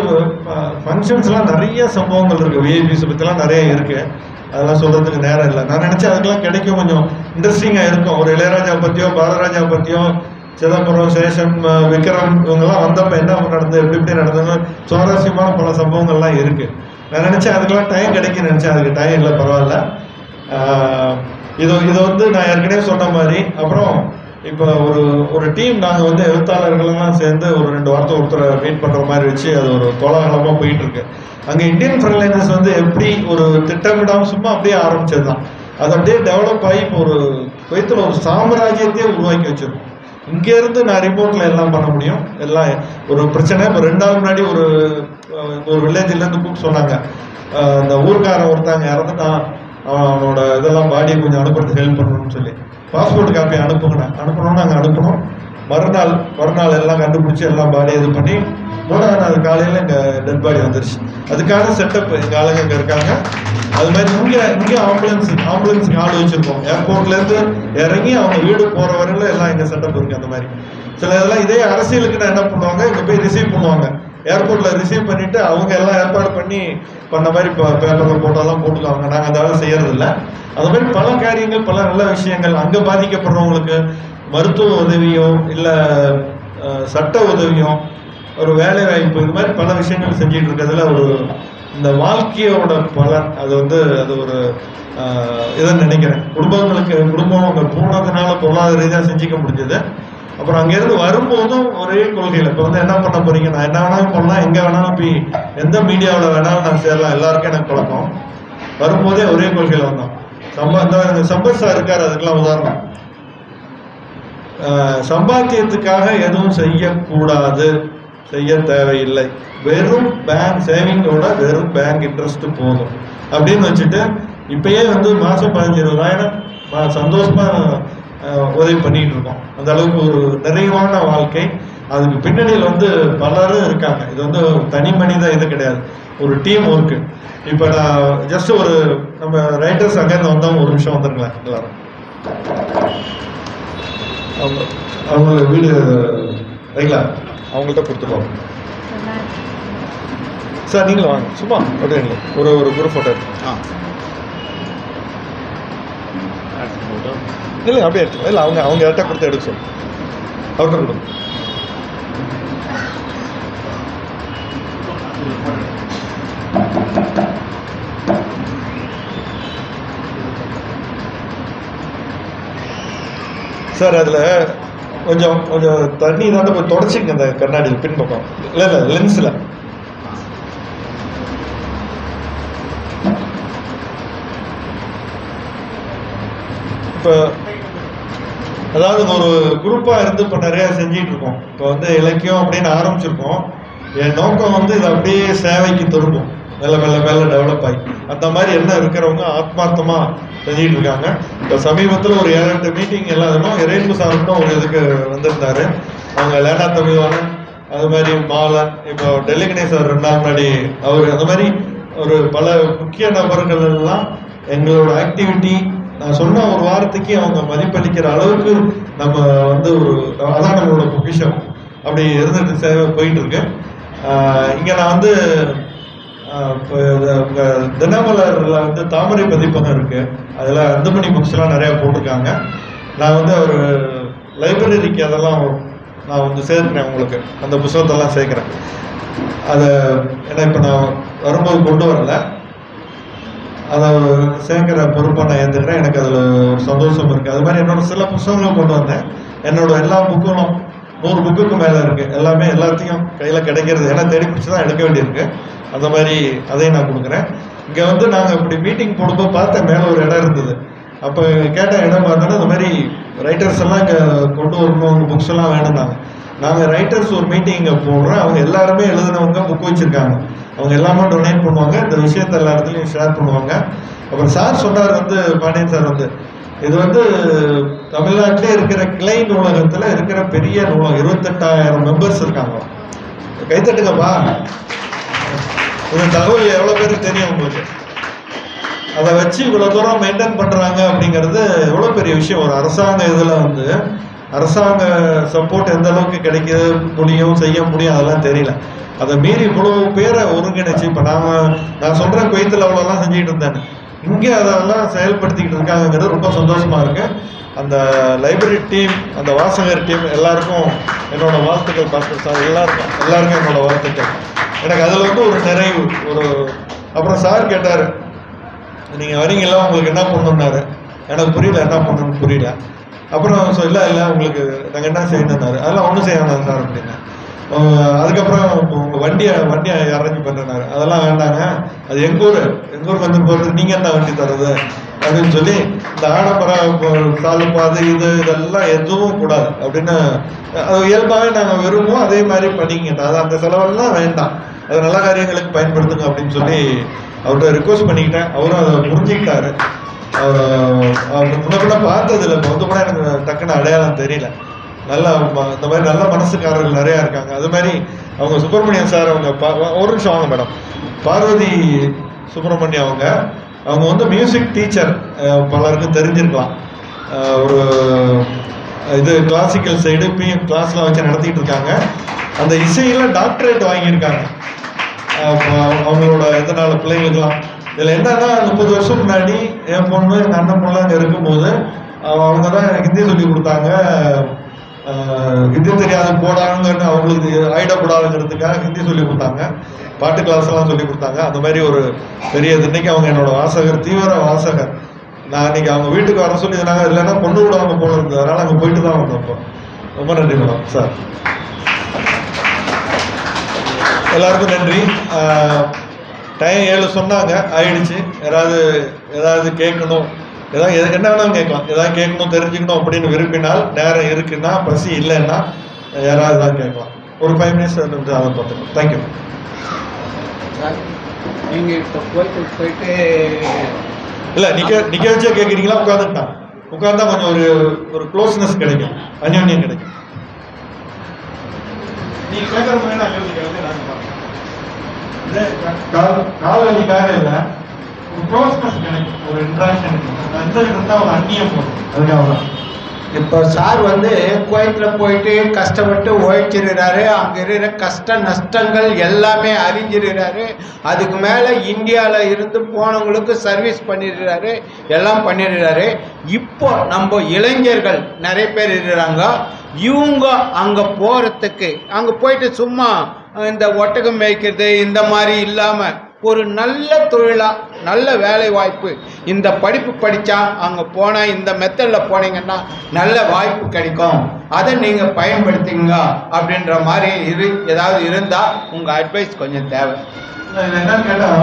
ஃபங்க்ஷன்ஸ்லாம் நிறைய சம்பவங்கள் இருக்குது, விஐபிஸ் பற்றிலாம் நிறைய இருக்குது. அதெல்லாம் சொல்கிறதுக்கு நேரம் இல்லை. நான் நினச்சேன் அதுக்கெல்லாம் கிடைக்கும், கொஞ்சம் இன்ட்ரெஸ்டிங்காக இருக்கும். ஒரு இளையராஜா பற்றியோ பாரதராஜா பற்றியோ சிதம்பரம், சேஷன், விக்ரம் இவங்கெல்லாம் வந்தப்போ என்ன நடந்தது, எப்படி நடந்ததுன்னு சுவாரஸ்யமான பல சம்பவங்கள்லாம் இருக்குது. நான் நினச்சேன் அதுக்கெல்லாம் டைம் கிடைக்குன்னு நினச்சேன். அதுக்கு டைம் இல்லை, பரவாயில்ல. இதை வந்து நான் ஏற்கனவே சொன்ன மாதிரி அப்புறம் இப்போ ஒரு டீம் நாங்கள் வந்து எழுத்தாளர்கள்லாம் சேர்ந்து ஒரு 2 வாரத்தை ஒருத்தரை மீட் பண்ணுற மாதிரி வச்சு அது ஒரு கோலாகலமாக போயிட்டு இருக்கு. அங்கே இந்தியன் ஃப்ரண்ட்லைனர்ஸ் வந்து எப்படி ஒரு திட்டமிடாமல் சும்மா அப்படியே ஆரம்பிச்சது தான். அது அப்படியே டெவலப் ஆகி இப்போ ஒரு குவைத்தில் ஒரு சாம்ராஜ்யத்தையே உருவாக்கி வச்சிருக்கோம். இங்கேருந்து நான் ரிமோட்டில் எல்லாம் பண்ண முடியும். எல்லாம் ஒரு பிரச்சனை. இப்போ 2 நாள் முன்னாடி ஒரு வில்லேஜ்லேருந்து கூப்பிட்டு சொன்னாங்க, இந்த ஊருக்காரன் ஒருத்தாங்க இறந்துட்டான், அவனோட இதெல்லாம் பாடியை கொஞ்சம் அனுப்புறதுக்கு ஹெல்ப் பண்ணணும்னு சொல்லி பாஸ்போர்ட் காப்பி அனுப்பணும்னு நாங்கள் அனுப்பணும். மறுநாள் எல்லாம் கண்டுபிடிச்சி எல்லாம் பாடியை இது பண்ணி மூணாவது காலையில் எங்கள் டெட் பாடி வந்துருச்சு. அதுக்கான செட்டப் எங்கள் ஆளுங்க இங்கே இருக்காங்க. அது மாதிரி இங்கே ஆம்புலன்ஸுக்கு ஆள் வச்சுருக்கோம். ஏர்போர்ட்லேருந்து இறங்கி அவங்க வீடு போகிற வரையில எல்லாம் எங்கள் செட்டப் இருக்குது. அந்த மாதிரி சில இதெல்லாம் இதே அரசியலுக்கு நான் என்ன பண்ணுவாங்க, இங்கே போய் ரிசீவ் பண்ணுவாங்க. ஏர்போர்ட்டில் ரிசீவ் பண்ணிவிட்டு அவங்க எல்லாம் ஏற்பாடு பண்ண மாதிரி பேப்பரில் போட்டோலாம் போட்டுக்குவாங்க. நாங்கள் அந்த வேலை செய்யறதில்ல. அது மாதிரி பல காரியங்கள், பல நல்ல விஷயங்கள் அங்கே பாதிக்கப்படுறவங்களுக்கு மருத்துவ உதவியோ இல்லை சட்ட உதவியோ ஒரு வேலை வாய்ப்பு, இது மாதிரி பல விஷயங்கள் செஞ்சுட்டு இருக்கிறதுல ஒரு இந்த வாழ்க்கையோட பலன் அது அது ஒரு இதுன்னு நினைக்கிறேன். குடும்பம் அங்கே போனதுனால பொருளாதார ரீதியாக செஞ்சுக்க முடிஞ்சது. அப்புறம் அங்கேருந்து வரும்போதும் ஒரே கொள்கையில் இப்போ என்ன பண்ண போறீங்க, நான் என்ன வேணாலும் பண்ணலாம், எங்கே வேணாலும் போய் எந்த மீடியாவில் வேணாலும் நான் சேரலாம், எல்லாருக்கும் எனக்கு பழக்கம். வரும்போதே ஒரே கொள்கையில் வந்தோம். சம்பத் சார் இருக்கார், அதுக்கெல்லாம் உதாரணம். சம்பாத்தியத்துக்காக எதுவும் செய்யக்கூடாது, செய்ய தேவையில்லை, வெறும் பேங்க் சேவிங்கோட வெறும் பேங்க் இன்ட்ரெஸ்ட் போதும் அப்படின்னு வச்சுட்டு இப்பயே மாதம் 15-20,000 சந்தோஷமா உதவி பண்ணிட்டு இருக்கோம். அந்த அளவுக்கு ஒரு நிறைவான வாழ்க்கை. அதுக்கு பின்னணியில் பலரும் இருக்காங்க. இது தனி மனித இது கிடையாது, ஒரு டீம் ஒர்க்கு. இப்போ நான் ஜஸ்ட் ஒரு நம்ம ரைட்டர்ஸ் அங்கேருந்து வந்தவங்க ஒரு நிமிஷம் வந்துருங்களேன் எல்லாரும். அவங்க வீடு ரைங்களா, அவங்கள்ட்ட கொடுத்துருவோம் சார். நீங்களும் வாங்க, சும்மா அப்படியே ஒரு குரூப் ஃபோட்டோ இல்லை அப்படியே எடுத்துக்கோ. இல்லை அவங்க யார்கிட்ட கொடுத்து எடுக்க சொல்லு, அவர்கிட்ட கொடுங்க. சார் அதில் கொஞ்சம் தண்ணி போய் தொடச்சிங்க அந்த கண்ணாடியில் பின்பக்கம். இல்லை லென்ஸில் இப்போ அதாவது ஒரு குரூப்பாக இருந்து இப்போ நிறையா செஞ்சிட்டு இருக்கோம். இப்போ இலக்கியம் அப்படின்னு ஆரம்பிச்சிருக்கோம். என் நோக்கம் இதை அப்படியே சேவைக்கு திரும்பும், மேலே டெவலப் ஆகி அந்த மாதிரி என்ன இருக்கிறவங்க ஆத்மார்த்தமாக செஞ்சிட்டு இருக்காங்க. இப்போ சமீபத்தில் ஒரு 7-8 மீட்டிங் எல்லாருமே ரேணுகு சார்பிட்டும் ஒரு இதுக்கு வந்திருந்தாரு. அவங்க லேனா தமிழ்வாணன், அது மாதிரி மாலன், இப்போ டெல்லி கணேஷ் சார் 2 நாள் முன்னாடி அவர், அந்த மாதிரி ஒரு பல முக்கிய நபர்கள் எல்லாம் எங்களோட ஆக்டிவிட்டி நான் சொன்ன ஒரு வாரத்துக்கு அவங்க மதிப்பளிக்கிற அளவுக்கு நம்ம ஒரு அதான் நம்மளோட பொக்கிஷம் அப்படி இருந்துட்டு சேவை போயிட்டு இருக்கு. இங்கே நான் தினமலரில் தாமரை பதிப்பகம் இருக்கு, அதில் அந்துமணி புக்ஸ்லாம் நிறையா போட்டிருக்காங்க. நான் ஒரு லைப்ரரிக்கு அதெல்லாம் நான் சேர்க்கிறேன், உங்களுக்கு அந்த புத்தகத்தெல்லாம் சேர்க்குறேன். அதை ஏன்னா இப்போ நான் வரும்போது கொண்டு வரல, அதை சேர்க்கிற பொறுப்பை நான் ஏற்றுக்கிறேன். எனக்கு அதில் ஒரு சந்தோஷம் இருக்குது. அது மாதிரி என்னோட சில புத்தகங்களும் கொண்டு வந்தேன். என்னோட எல்லா புக்கும் 100 புக்குக்கு மேலே இருக்குது. எல்லாத்தையும் கையில் கிடைக்கிறது, ஏன்னா தேடி பிடிச்சி தான் எடுக்க வேண்டியிருக்கு. அந்த மாதிரி அதையும் நான் கொடுக்குறேன். இங்கே நாங்கள் இப்படி மீட்டிங் போடும்போது பார்த்தேன், மேலே ஒரு இடம் இருந்தது. அப்போ கேட்ட இடம் பார்த்தோன்னா இந்த மாதிரி ரைட்டர்ஸ் எல்லாம் இங்கே கொண்டு வரணும், புக்ஸ் எல்லாம் வேணும்னாங்க. நாங்கள் ரைட்டர்ஸ் ஒரு மீட்டிங் இங்கே போடுறோம். அவங்க எல்லாருமே எழுதுனவங்க புக் வச்சுருக்காங்க. அவங்க எல்லாமே டொனேட் பண்ணுவாங்க, இந்த விஷயத்த எல்லா இடத்துலையும் ஷேர் பண்ணுவாங்க. அப்புறம் சார் சொன்னார் பாண்டியன் சார் இது தமிழ்நாட்டிலே இருக்கிற கிளை நூலகத்தில் இருக்கிற பெரிய நூலகம். 28,000 மெம்பர்ஸ் இருக்காங்க. கைத்தட்டுங்கப்பா. இந்த தகவல் எவ்வளோ பேருக்கு தெரியும் உங்களுக்கு? அதை வச்சு இவ்வளோ தூரம் மெயின்டைன் பண்ணுறாங்க அப்படிங்கிறது எவ்வளோ பெரிய விஷயம். ஒரு அரசாங்க இதில் அரசாங்க சப்போர்ட் எந்த அளவுக்கு கிடைக்க முடியும், செய்ய முடியும், அதெல்லாம் தெரியல. அதை மீறி இவ்வளோ பேரை ஒருங்கிணைச்சு இப்போ நான் சொல்கிறேன், குவைத்தில் அவ்வளோலாம் செஞ்சுக்கிட்டு இருந்தேன். இங்கே அதெல்லாம் செயல்படுத்திக்கிட்டு இருக்காங்கிறது ரொம்ப சந்தோஷமாக இருக்கு. அந்த லைப்ரரி டீம், அந்த வாசகர் டீம் எல்லாருக்கும் என்னோட வாழ்த்துக்கள். பாஸ்டர் சார் எல்லாருக்கும் என்னோட வாழ்த்துக்கள். எனக்கு அதில் ஒரு நிறைவு. அப்புறம் சார் கேட்டார், நீங்கள் வரீங்களா, உங்களுக்கு என்ன பண்ணணுன்னாரு. எனக்கு புரியல, என்ன பண்ணணும்னு புரியல. அப்புறம் இல்லை உங்களுக்கு நாங்கள் என்ன செய்யணுன்னாரு. அதெல்லாம் ஒன்றும் செய்யணும் சார் அப்படின்னா. அதுக்கப்புறம் உங்கள் வண்டியை அரேஞ்ச் பண்ணுறாரு. அதெல்லாம் வேண்டாங்க, அது எங்கூருக்கு வந்து போகிறது, நீங்கள் என்ன வண்டி தர்றது அப்படின்னு சொல்லி இந்த ஆடம்பரம் சாலுப்பாது இதெல்லாம் எதுவும் கூடாது அப்படின்னு அது இயல்பாகவே நாங்கள் விரும்புவோம். அதே மாதிரி பண்ணிக்கிட்டோம். அது அந்த செலவெல்லாம் வேண்டாம், அது நல்ல காரியங்களுக்கு பயன்படுத்துங்க அப்படின்னு சொல்லி அவர்கிட்ட ரிக்வஸ்ட் பண்ணிக்கிட்டேன். அவரும் அதை புரிஞ்சுக்கிட்டாரு. அவர் முன்ன பார்த்ததில்லை. இப்போ கூட எனக்கு டக்குன்னு அடையாளம் தெரியல. நல்ல இந்த மாதிரி நல்ல மனசுக்காரர்கள் நிறையா இருக்காங்க. அது மாதிரி அவங்க சுப்பிரமணியன் சார், அவங்க ஒரு நிமிஷம் வாங்க மேடம், பார்வதி சுப்பிரமணியம் அவங்க வந்து மியூசிக் டீச்சர், பலருக்கும் தெரிஞ்சிருக்கலாம். ஒரு இது கிளாசிக்கல் சைடு பிஎம் கிளாஸ்லாம் வச்சு நடத்திட்டு இருக்காங்க. அந்த இசையில் டாக்டரேட் வாங்கியிருக்காங்க அவங்களோட இதனால பிள்ளைங்களுக்குலாம். இதில் என்னன்னா 30 வருஷம் முன்னாடி என் பொண்ணு எங்கள் அண்ணன் பொண்ணு அங்கே இருக்கும்போது அவங்க தான் எனக்கு ஹிந்தி சொல்லி கொடுத்தாங்க. ஹிந்தி தெரியாது போடாதுங்கன்னு அவங்களுக்கு ஆயிடக்கூடாதுங்கிறதுக்காக ஹிந்தி சொல்லி கொடுத்தாங்க. பாட்டு கிளாஸ் எல்லாம் சொல்லி கொடுத்தாங்க. அந்த மாதிரி ஒரு பெரிய இன்னைக்கு அவங்க என்னோட வாசகர், தீவிர வாசகர். நான் இன்னைக்கு அவங்க வீட்டுக்கு வர சொல்லி சொன்னாங்க, இல்லைன்னா பொண்ணு விடாம போல இருந்தது, அதனால அங்கே போயிட்டு தான் வந்தோம். இப்போ ரொம்ப நன்றி மேடம். சார் எல்லாருக்கும் நன்றி. டைம் 7 சொன்னாங்க, ஆயிடுச்சு. ஏதாவது கேட்கணும், ஏதாவது என்ன வேணாலும் கேட்கலாம். ஏதாவது கேட்கணும், தெரிஞ்சுக்கணும் அப்படின்னு விரும்பினால், நேரம் இருக்குன்னா, பசி இல்லைன்னா யாராவது தான் கேட்கலாம். ஒரு 5 மினிட்ஸ் அதை பார்த்துக்கலாம். தேங்க்யூ. நீங்கள் இப்போ போயிட்டு இல்லை நிற்க வச்சே கேட்குறீங்களா? உட்காந்தா கொஞ்சம் ஒரு க்ளோஸ்னஸ் கிடைக்கும், அந்யோன்யம் கிடைக்கும். நீங்க கேட்கற மாதிரி கால் வலிக்காக இல்லை, ஒரு க்ளோஸ்னஸ் கிடைக்கும், ஒரு இன்ட்ராக்ஷன் இருந்தால் ஒரு அந்நியம் போகும். அதுக்காக தான் இப்போ சார் வந்து குவைத்தில் போயிட்டு கஷ்டப்பட்டு உழைச்சிருக்கிறாரு. அங்கே இருக்கிற கஷ்ட நஷ்டங்கள் எல்லாமே அறிஞ்சிருக்கிறாரு. அதுக்கு மேலே இந்தியாவில் இருந்து போனவங்களுக்கு சர்வீஸ் பண்ணிடுறாரு, எல்லாம் பண்ணிடுறாரு. இப்போ நம்ம இளைஞர்கள் நிறைய பேர் இருக்கிறாங்க. இவங்க அங்கே போகிறதுக்கு, அங்கே போயிட்டு சும்மா இந்த ஒட்டகம் மேய்க்கிறது இந்த மாதிரி இல்லாமல் ஒரு நல்ல தொழிலாக, நல்ல வேலை வாய்ப்பு, இந்த படிப்பு படித்தா அங்கே போனால் இந்த மெத்தடில் போனீங்கன்னா நல்ல வாய்ப்பு கிடைக்கும், அதை நீங்கள் பயன்படுத்திங்க அப்படின்ற மாதிரி ஏதாவது இருந்தால் உங்கள் அட்வைஸ் கொஞ்சம் தேவை. என்னன்னு கேட்டால்,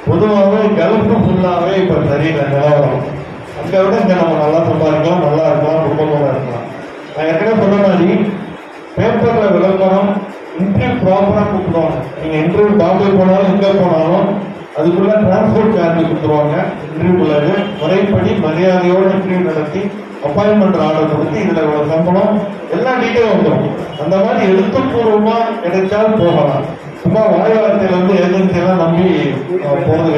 பொதுவாகவே கல்ஃபு ஃபுல்லாகவே இப்போ சரியில்லை நிலவரம். அங்கே விட இங்கே நம்ம நல்லா சம்பாதிக்கலாம், நல்லா இருக்கலாம், குடும்பத்தோட இருக்கலாம். நான் ஏற்கனவே சொன்ன மாதிரி பேப்பரில் விளம்பரம் இன்டர்வியூ ப்ராப்பராக கொடுத்துருவாங்க. நீங்கள் இன்டர்வியூ பாம்பே போனாலும் எங்கே போனாலும் அதுக்குள்ள டிரான்ஸ்போர்ட் சார்ஜ் கொடுத்துருவாங்க. இன்டர்வியூக்குள்ளது முறைப்படி மரியாதையோடு இன்டர்வியூ நடத்தி அப்பாயின்மெண்ட் ஆர்டர் கொடுத்து இதில் இவ்வளோ சம்பளம் எல்லா டீட்டெயிலும் வந்துடும். அந்த மாதிரி எழுத்துப்பூர்வமாக கிடைச்சால் போகலாம். சும்மா வாய் வார்த்தையில் வந்து ஏஜென்சியெல்லாம் நம்பி போகுது.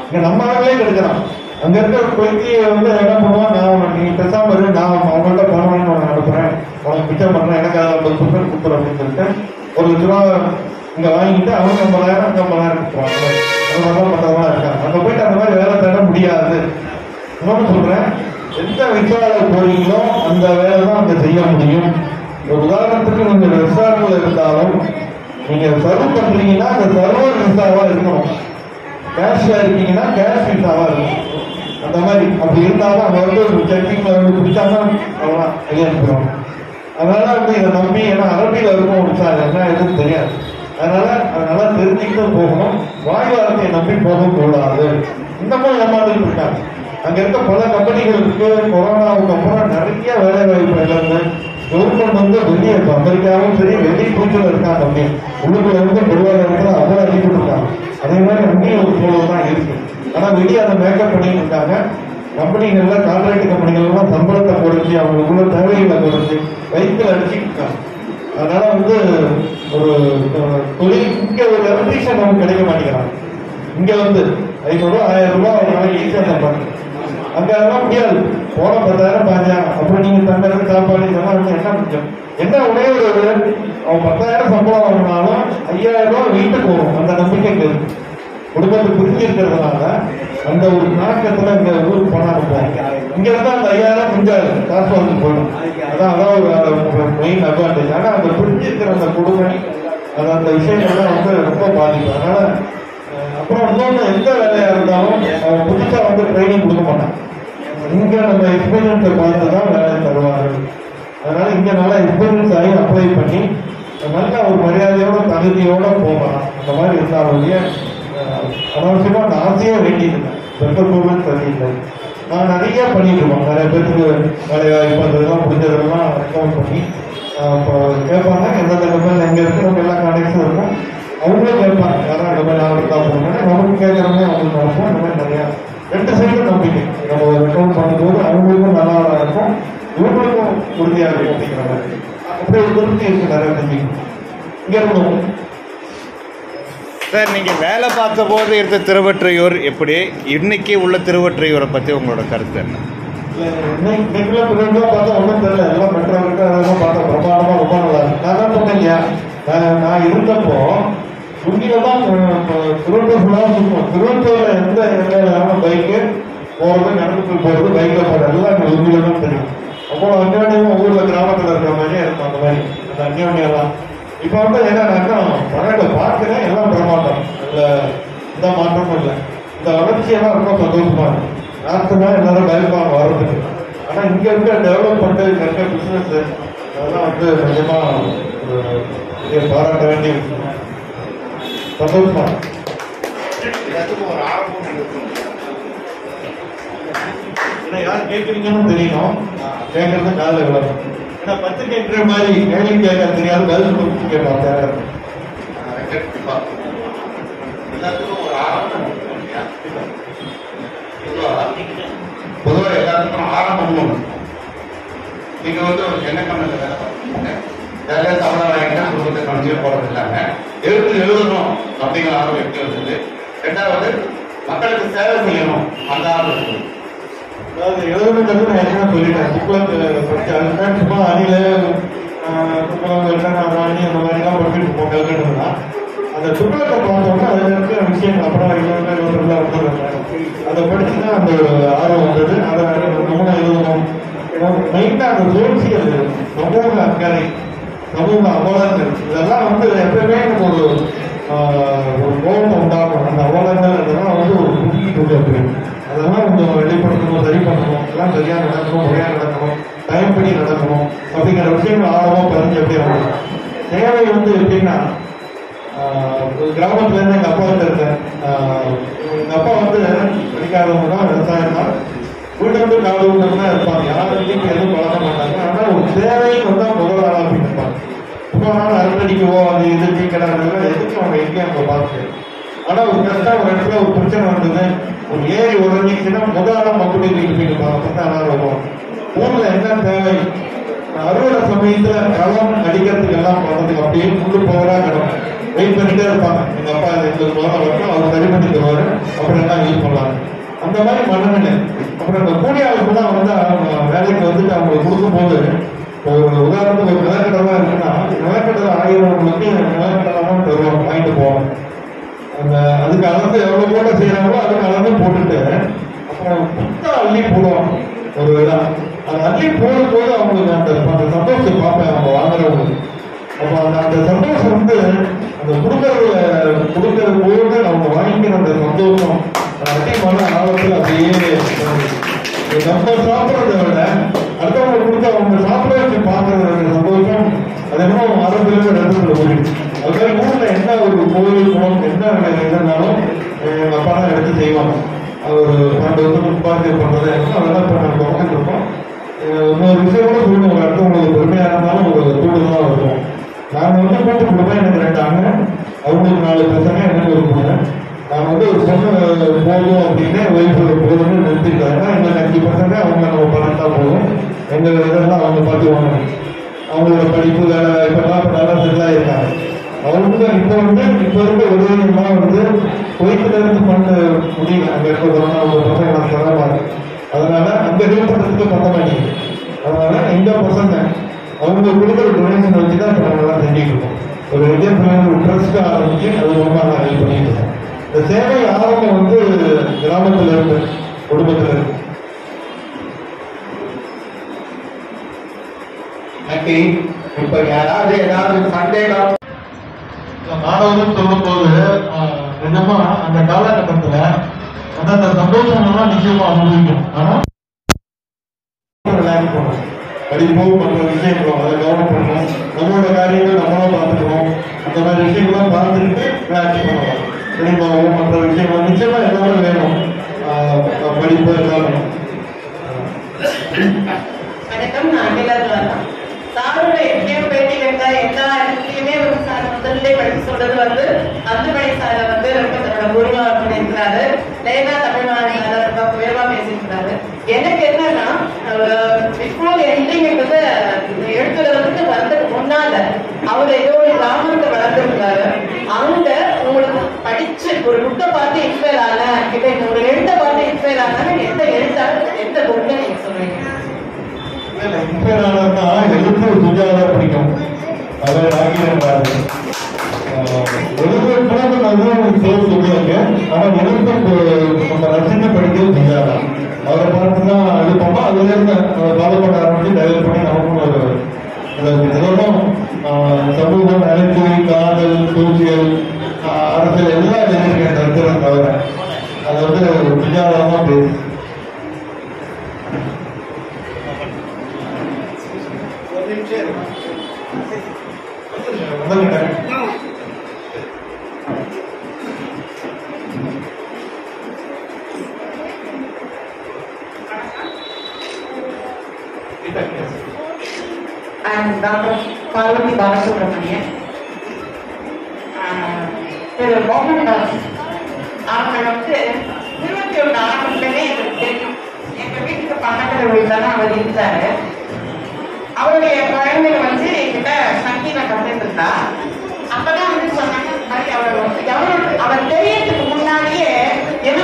இங்கே நம்ம ஆளுங்களே கிடைக்கலாம். அங்கே இருக்கிற கொய்தியை வந்து என்ன பண்ணுவான், நான் நீ பேசாம இரு, நான் அவங்கள்ட்ட பணம்னு நான் அனுப்புறேன், உனக்கு பிச்சை பண்ணுறேன், எனக்கு அதை 50% கொடுத்துரும் அப்படின்னு சொல்லிட்டு ₹1,00,000 இங்கே வாங்கிட்டு அவங்க 50,000 அங்கே 50,000 கொடுத்துருவாங்க. அந்த மாதிரிலாம் பண்ணுறவங்களாம் இருக்காங்க. அங்கே போயிட்டு அந்த மாதிரி வேலை தேட முடியாது. இன்னொன்று சொல்கிறேன், எந்த விசாரில் போறீங்களோ அந்த வேலை தான் அங்கே செய்ய முடியும். ஒரு உதாரணத்துக்கு நீங்கள் ரெஸ்டாரண்ட்ல இருந்தாலும் நீங்கள் சர்வ் பண்ணுறீங்கன்னா அந்த சர்வர் விசாவாக இருக்கணும், கேஷ்ல இருக்கீங்கன்னா கேஷ் விசாவாக இருக்கணும். அந்த மாதிரி அப்படி இருந்தாலும் அங்கே வந்து ஒரு செக்கிங்ல வந்து பிடிச்சாதான் அவ்வளோதான் கையெழுத்துறோம். அதனால வந்து இதை நம்பி, ஏன்னா அரபியில் இருக்கும் ஒரு சார் என்ன எதுவும் தெரியாது, அதனால தெரிஞ்சுக்கிட்டு போகணும். வாய் வார்த்தையை நம்பி போகக்கூடாது. இன்னமும் ஏமாந்துட்டு இருக்காங்க. அங்கே இருக்க பல கம்பெனிகளுக்கு கொரோனாவுக்கு அப்புறம் நிறைய வேலை வாய்ப்பு இழந்து கவர்மெண்ட் வந்து வெளியே அமெரிக்காவும் சரி வெளி பூச்சில் இருக்காங்க. அப்படி உள்ளுக்குள்ள இருந்து பொருளாதாரத்தில் அவ்வளோ அடிக்கிட்டு இருக்காங்க. அதே மாதிரி அங்கேயும் ஒரு சூழல் தான் இருக்கு. ஆனால் வெளியே அதை மேக்கப் பண்ணிட்டு இருக்காங்க. கம்பெனிகள்ல கான்ட்ராக்ட் கம்பெனிகள்லாம் சம்பளத்தை குறைச்சி அவங்களுக்குள்ள தேவைகளை குறைச்சி வயிற்றுல அடிச்சுட்டு இருக்காங்க. அதனால வந்து ஒரு தொழில் இங்கே ஒரு எலக்ட்ரிஷியன் நமக்கு கிடைக்க மாட்டேங்கிறாங்க. இங்கே வந்து 500 1000 ரூபாய் ஒரு நாளைக்கு ஈஸியாக தப்பாங்க. அங்கே அதெல்லாம் முடியாது. போன 10,000 பாஞ்சாங்க. அப்புறம் நீங்கள் தங்கிறது சாப்பாடு இதெல்லாம் வந்து என்ன முடியும்? என்ன ஒரே ஒரு அவன் 10,000 சம்பளம் வாங்கினாலும் 5,000 ரூபாய் வீட்டுக்கு வரும். அந்த நம்பிக்கை இருக்கு. குடும்பத்தை புரிஞ்சு இருக்கிறதுனால அந்த ஒரு நாட்டத்துல இங்க ஊருக்கு போனாங்க. இங்க இருந்தா அந்த 5,000 முடிஞ்சாது, காசு வந்து போயிடும். அதான் ஒரு மெயின் அட்வான்டேஜ். ஆனா அந்த புரிஞ்சு இருக்கிற அந்த குடும்பம் அந்த விஷயங்கள்லாம் வந்து ரொம்ப பாதிக்கும். அதனால அப்புறம் இன்னொன்று, எந்த வேலையா இருந்தாலும் அவன் புதுசா வந்து ட்ரைனிங் கொடுக்க மாட்டான். இங்க நம்ம எக்ஸ்பீரியன்ஸை பார்த்து தான் வேலை தருவார்கள். அதனால இங்க நல்லா எக்ஸ்பீரியன்ஸ் ஆகி அப்ளை பண்ணி நல்ல ஒரு மரியாதையோட தகுதியோட போகலாம். அந்த மாதிரி இருந்தாலும் அனாவசியமா அந்த ஆசையே வேண்டியிருந்தேன். பெற்றோர்கள் சரியில்லை. நான் நிறைய பண்ணிட்டு இருக்கோம். நிறைய பேருக்கு வேலைவாய்ப்பு அதெல்லாம் முடிஞ்சதெல்லாம் ரெக்கமெண்ட் பண்ணி இப்போ கேட்பாங்க, எந்தெந்த கம்பெனியில் எங்கே இருக்கு, நம்ம எல்லா கனெக்ஷன் இருக்கும். அவங்களும் கேட்பாங்க, யாரும் இந்த மாதிரி ஆர்டர் தான் போகணும். நமக்கு கேட்குறவங்க அவங்களுக்கு நடக்கும். இந்த மாதிரி நிறையா 2 சைடும் நம்பிக்கை. நம்ம ரெக்கமெண்ட் பண்ணும்போது அவங்களுக்கும் நல்லா இருக்கும், இங்கே இருக்கணும். சார், நீங்கள் வேலை பார்த்த போது இருந்த திருவொற்றியூர் எப்படி, இன்னைக்கு உள்ள திருவொற்றியூரை பற்றி உங்களோட கருத்து என்ன? இன்னைக்குள்ள பிள்ளைங்களாம் பார்த்தா ஒன்றும் தெரியல, எல்லாம் மெட்ரோவிட்டு அதெல்லாம் பார்த்தா பிரமாண்டமாக ரொம்ப நல்லா இருக்கு. நான் தான் சொன்னேன், நான் இருந்தப்போ உண்மையில தான் திருவள்ளூர் ஃபுல்லாக சுற்றுவோம். திருவள்ளூரில் எந்த எல்லாம் பைக்கு போகிறது, நடந்துட்டு போகிறது, பைக்கில் போகிறது எல்லாம் எனக்கு உண்மையில தான் தெரியும். அவ்வளோ அந்யோன்யமாக ஊரில் கிராமத்தில் இருக்கிற மாதிரியே இருக்கும் அந்த மாதிரி அந்த அந்யோன்யெல்லாம். இப்போ வந்து என்னன்னாக்கா பழங்கள் பார்க்கிறேன், எல்லாம் பிரமாண்டம், அதில் எந்த மாற்றமும் இல்லை. இந்த வளர்ச்சியெல்லாம் ரொம்ப சந்தோஷமா இருக்கு. நாட்டுதான் எல்லாரும் பயப்பாங்க வர்றதுக்கு. ஆனால் இங்கே இருக்க டெவலப்மெண்ட்டு, இங்கே இருக்க பிஸ்னஸ் அதெல்லாம் வந்து நிஜமாக பாராட்ட வேண்டிய விஷயம். சந்தோஷமா ஏன்னா யார் கேட்குறீங்கன்னு தெரியணும், கேட்கறது காலையில் விளக்கும். ஏன்னா பத்திரிக்கை மாதிரி கேள்வி கேட்க தெரியாது, பதில் கொடுத்து கேட்பாங்க. எல்லாத்துக்கும் ஒரு ஆரம்பம். பொதுவாக எல்லாத்துக்கும் ஆரம்பம் ஒன்று. நீங்க வந்து ஒரு என்ன பண்ணல வேலை பார்த்துருக்கீங்க, வேலையை தமிழ் வாங்கிட்டு குடும்பத்தை கணிச்சு போறது இல்லாம எழுதணும் அப்படிங்கிற ஆர்வம் எப்படி வந்தது? ரெண்டாவது மக்களுக்கு சேவை செய்யணும் அந்த ஆர்வம் இருக்குது. அதாவது எழுதுறது நான் என்ன சொல்லிட்டேன், படிச்சு அதுதான் சும்மா அணில ராணி அந்த மாதிரிலாம் படிச்சுட்டு இருப்போம் எழுதுனா. அந்த துக்ளத்தை பார்த்தோம்னா அதில் இருக்கிற விஷயங்கள் அப்புறம் அதை படிச்சுன்னா அந்த ஆர்வம் வந்தது. அதை நம்ம எழுதணும். மெயினாக அந்த சோசியல் சமூக அக்கறை, சமூக அவலங்கள் இதெல்லாம் வந்து எப்பவுமே எனக்கு ஒரு கோபம் உண்டாகும். அந்த அவலங்கள் அதெல்லாம் வந்து ஒரு புதிய அதெல்லாம் கொஞ்சம் வெளிப்படுத்தணும், சரி பண்ணணும், எல்லாம் சரியாக நடக்கணும், முறையாக நடக்கணும், டைம் படி நடக்கணும் அப்படிங்கிற விஷயங்கள் ஆழமாக பதிஞ்சு எப்படி ஆகணும். தேவை வந்து எப்படின்னா கிராமத்துலேருந்து எங்கள் அப்பா வந்து இருக்கேன். எங்கள் அப்பா வந்து படிக்காதவங்க தான், விவசாயம் தான், வீட்டு வந்து காடு வீட்டு தான் இருப்பாங்க. யாரும் வீட்டுக்கு எதுவும் பழக்க மாட்டாங்க. ஆனால் ஒரு தேவைன்னு வந்தால் முதல் ஆளாக அப்படின்னு இருப்பாங்க. இப்போ நாள் அரண்டடிக்கவோ அது இது டீக்கடாதெல்லாம் எதுக்கு அவங்க எங்கேயும் அவங்க பார்த்து. ஆனால் ஒரு கஷ்டம், ஒரு இடத்துல ஒரு பிரச்சனை வந்தது, ஒரு ஏரி உடஞ்சிச்சுன்னா முதலாம் மக்கள் வீட்டு போயிருப்பாங்க. அப்பதான் வருவோம். ஊரில் என்ன தேவை, அறுவடை சமயத்தில் களம் அடிக்கிறதுக்கு எல்லாம் போனதுக்கு அப்படியே முழு பவராக கிடக்கும். வெயிட் பண்ணிட்டே இருப்பாங்க. எங்கள் அப்பா எங்களுக்கு முதல்ல வரணும், அவர் சரி பண்ணி தருவாரு, அப்புறம் எல்லாம் யூஸ் பண்ணலாம். அந்த மாதிரி மனநிலை. அப்புறம் இந்த கூலி ஆளுக்குலாம் வந்து அவங்க வேலைக்கு வந்துட்டு அவங்களுக்கு கொடுக்கும்போது ஒரு உதாரணத்துக்கு ஒரு நிலக்கடலாம் இருக்குன்னா, நிலக்கடலை ஆகியவங்களுக்கு நிலக்கடலாம் தருவாங்க, வாங்கிட்டு போவாங்க. அந்த அதுக்கு அளந்து எவ்வளோ போட்ட செய்யறாங்களோ அதுக்கு அளந்து போட்டுட்டு அப்புறம் புத்தா அள்ளி போடுவாங்க. ஒரு விழா அந்த அள்ளி போடும்போது அவங்களுக்கு அந்த சந்தோஷத்தை பார்ப்பேன் அவங்க வாங்குறவங்களுக்கு. அப்போ அந்த சந்தோஷம் வந்து அந்த கொடுக்கறது போது அவங்க வாங்கிக்கிற அந்த சந்தோஷம் அதிகமான ஆழத்தில் அப்படியே நம்ம சாப்பிட்றத விட அடுத்தவங்க கொடுத்து அவங்க சாப்பிட வச்சு பார்க்கறது சந்தோஷம் அது என்ன ஆரோக்கியமாக ரத்தத்தில் போயிடுச்சு. அது மாதிரி ஊரில் என்ன ஒரு கோயில் குளம் என்ன இருந்தாலும் எங்கள் அப்பா தான் எடுத்து செய்வாங்க. ஒரு 12 வருஷம் உற்பத்தி பண்ணுறது அதெல்லாம் இப்போ நம்ம பார்த்துட்டு இருக்கோம். இன்னொரு விஷயம் கூட சொல்லணும், ஒரு அடுத்தவங்களுக்கு பெருமையாக இருந்தாலும் ஒரு கூடுதலாக இருக்கும். நாங்கள் வந்து கூட்டு குடும்பம், எனக்கு 2 அண்ணன், அவங்களுக்கு 4 பசங்க, எனக்கு ஒரு பொண்ணு. நாங்கள் வந்து ஒரு பொண்ணு போதும் அப்படின்னு ஒய்ஃபு போதும்னு நிறுத்திட்டோம். ஏன்னா எங்களுக்கு 5 பசங்க, அவங்க நம்ம பணத்தா போதும், எங்கள் இதெல்லாம் அவங்க பார்த்துக்குவாங்க. அவங்களோட படிப்பு வேலை வாய்ப்பெல்லாம் இப்போ நல்லா செல்லாக இருக்காங்க. அவங்க இப்போ இருக்க உதவிகள்லாம் வந்து குவைத்திலிருந்து பண்ண முடியல. அங்கே இருக்க கொரோனா ஒரு பசங்க நான் சிரமமாக இருக்கு. அதனால அங்கே ஹெல்ப் பண்ணுறதுக்கு பத்த மாட்டேங்குது. அதனால எங்கள் பசங்க அவங்க கொடுக்குற டொனேஷன் வச்சு தான் இப்போ நாங்கள்லாம் செஞ்சுட்டு இருக்கோம். ஒரு இந்தியன் பிள்ளைங்க ட்ரஸ்ட் ஆரம்பிச்சு அது மூலமாக நான் ஹெல்ப் பண்ணிட்டு இருக்கோம். இந்த சேவை ஆரம்பம் வந்து கிராமத்தில் இருந்து குடும்பத்தில் இருக்கு. இப்ப யாராவது ஏதாவது சந்தேகம் மாணவர்கள் சொல்லும் போது நிஜமா அந்த காலகட்டத்துல அந்த சந்தோஷங்கள்லாம் நிச்சயமா அனுபவிக்கும். ஆனா படிப்போம், மற்ற விஷயங்களும் அதை கவனம் பண்ணணும், நம்மளோட காரியங்கள் நம்மளும் பார்த்துக்கணும். அந்த மாதிரி விஷயங்கள்லாம் பார்த்துக்கிட்டு ரிலாக்ஸ் பண்ணலாம். சினிமாவும் மற்ற விஷயங்கள் நிச்சயமா எல்லாமே வேணும். படிப்பு எல்லாமே. வணக்கம், நான் அகிலா. சாரோட எப்படியோ பேட்டி கேட்டா எல்லா இடத்துலயுமே ஒரு சார் முதல்ல படிச்சு சொல்றது வந்து அந்துமணி சாரை வந்து ரொம்ப தன்னோட குருவா பண்ணியிருக்கிறாரு. லேகா தமிழ்நாடு சாரை ரொம்ப உயர்வா பேசியிருக்கிறாரு. எனக்கு என்னன்னா பிஃபோர் என்ட்ரிங்கிறது எழுத்துறதுக்கு வந்து முன்னால அவர் ஏதோ ஒரு கிராமத்தை படிச்சு ஒரு புக்கை பார்த்து இன்ஸ்பயர் ஆன கிட்ட ஒரு எழுத்தை பார்த்து இன்ஸ்பயர் ஆனா எந்த எழுத்தாளர் எந்த புக்கை நீங்க சொல்றீங்க? இன்ஸ்பயர் ஆனதுன்னா எழுத்து சுஜாதா பிடிக்கும். அதை ஆகியிருந்தாரு எழுத்து புலங்கள் அதுவும் சேர்த்து சொல்லுவாங்க. ஆனால் எழுத்து நம்ம ரசித்து படிக்கிறது சுஜாதா. அவரை பார்த்து தான் எழுப்போம். அதுல இருந்து ஃபாலோ பண்ண ஆரம்பிச்சு டெவலப் பண்ணி நமக்கும் ஒரு இதெல்லாம் சமூகம், நகைச்சுவை, காதல், சோசியல், அரசியல் எல்லாம் எழுதியிருக்கேன் தருத்திரம் தவிர. அது வந்து சுஜாதாதான் பேசு. டாக்டர் பார்வதி பாலசுப்ரமணியன், திரு மோகன்தாஸ் அவங்க வந்து 21 ஆரம்பத்திலே எனக்கு தெரியும். எங்க வீட்டுக்கு பக்கத்துல வீட்டுலதான் அவர் இருந்தாரு. அவருடைய குழந்தைகள் வந்து என்கிட்ட சங்கீதம் கத்துட்டு இருந்தா. அப்பதான் வந்து சொன்னாங்க இந்த மாதிரி அவர் தெரியறதுக்கு முன்னாடியே என்ன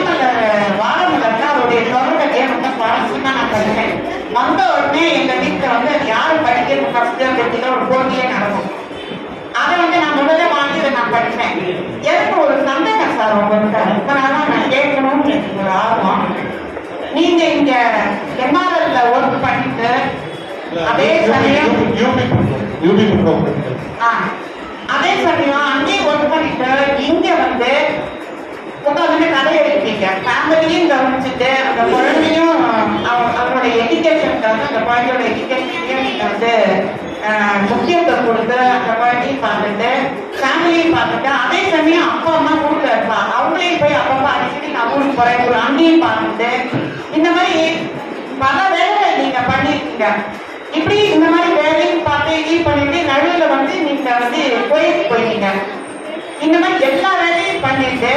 வாழமலர்னா அவருடைய தொடர்கதையை ரொம்ப சுவாரஸ்யமா நான் படிச்சேன். வந்த உடனே எங்க வீட்டுல வந்து யாரு படிக்கிறது ஃபர்ஸ்ட் அப்படிங்கிற ஒரு போட்டியே நடக்கும். அதை வந்து நான் முதல்ல வாங்கி இதை நான் படிச்சேன். எனக்கு ஒரு சந்தேகம் சார் உங்களுக்கு ரொம்ப நாளா நான் கேட்கணும்னு எனக்கு ஒரு ஆர்வம். நீங்க இங்க எம்ஆர்எல்ல ஒர்க் பண்ணிட்டு அதே சமயம் அதே சமயம் அங்கேயே ஒர்க் பண்ணிட்டு இங்க வந்து உட்காந்து கதை எழுதிட்டீங்க. ஃபேமிலியும் கவனிச்சுட்டு அந்த குழந்தையும் அவரோட எஜுகேஷனுக்காக அந்த குழந்தையோட எஜுகேஷனையும் நீங்க வந்து முக்கியத்துவம் கொடுத்து அந்த குழந்தையும் பார்த்துட்டு ஃபேமிலியும் பார்த்துட்டு அதே சமயம் அப்பா அம்மா ஊருக்கு இருப்பாங்க. அவங்களையும் போய் அப்பப்பா அடிச்சுட்டு நான் ஊருக்கு போறேன் ஒரு அங்கேயும் பார்த்துட்டு இந்த மாதிரி பல வேலைகள் நீங்க பண்ணிருக்கீங்க. இப்படி இந்த மாதிரி வேலையும் பார்த்து இதையும் பண்ணிட்டு நடுவில் வந்து நீங்க வந்து போயிருக்கீங்க. இந்த மாதிரி எல்லா வேலையும் பண்ணிட்டு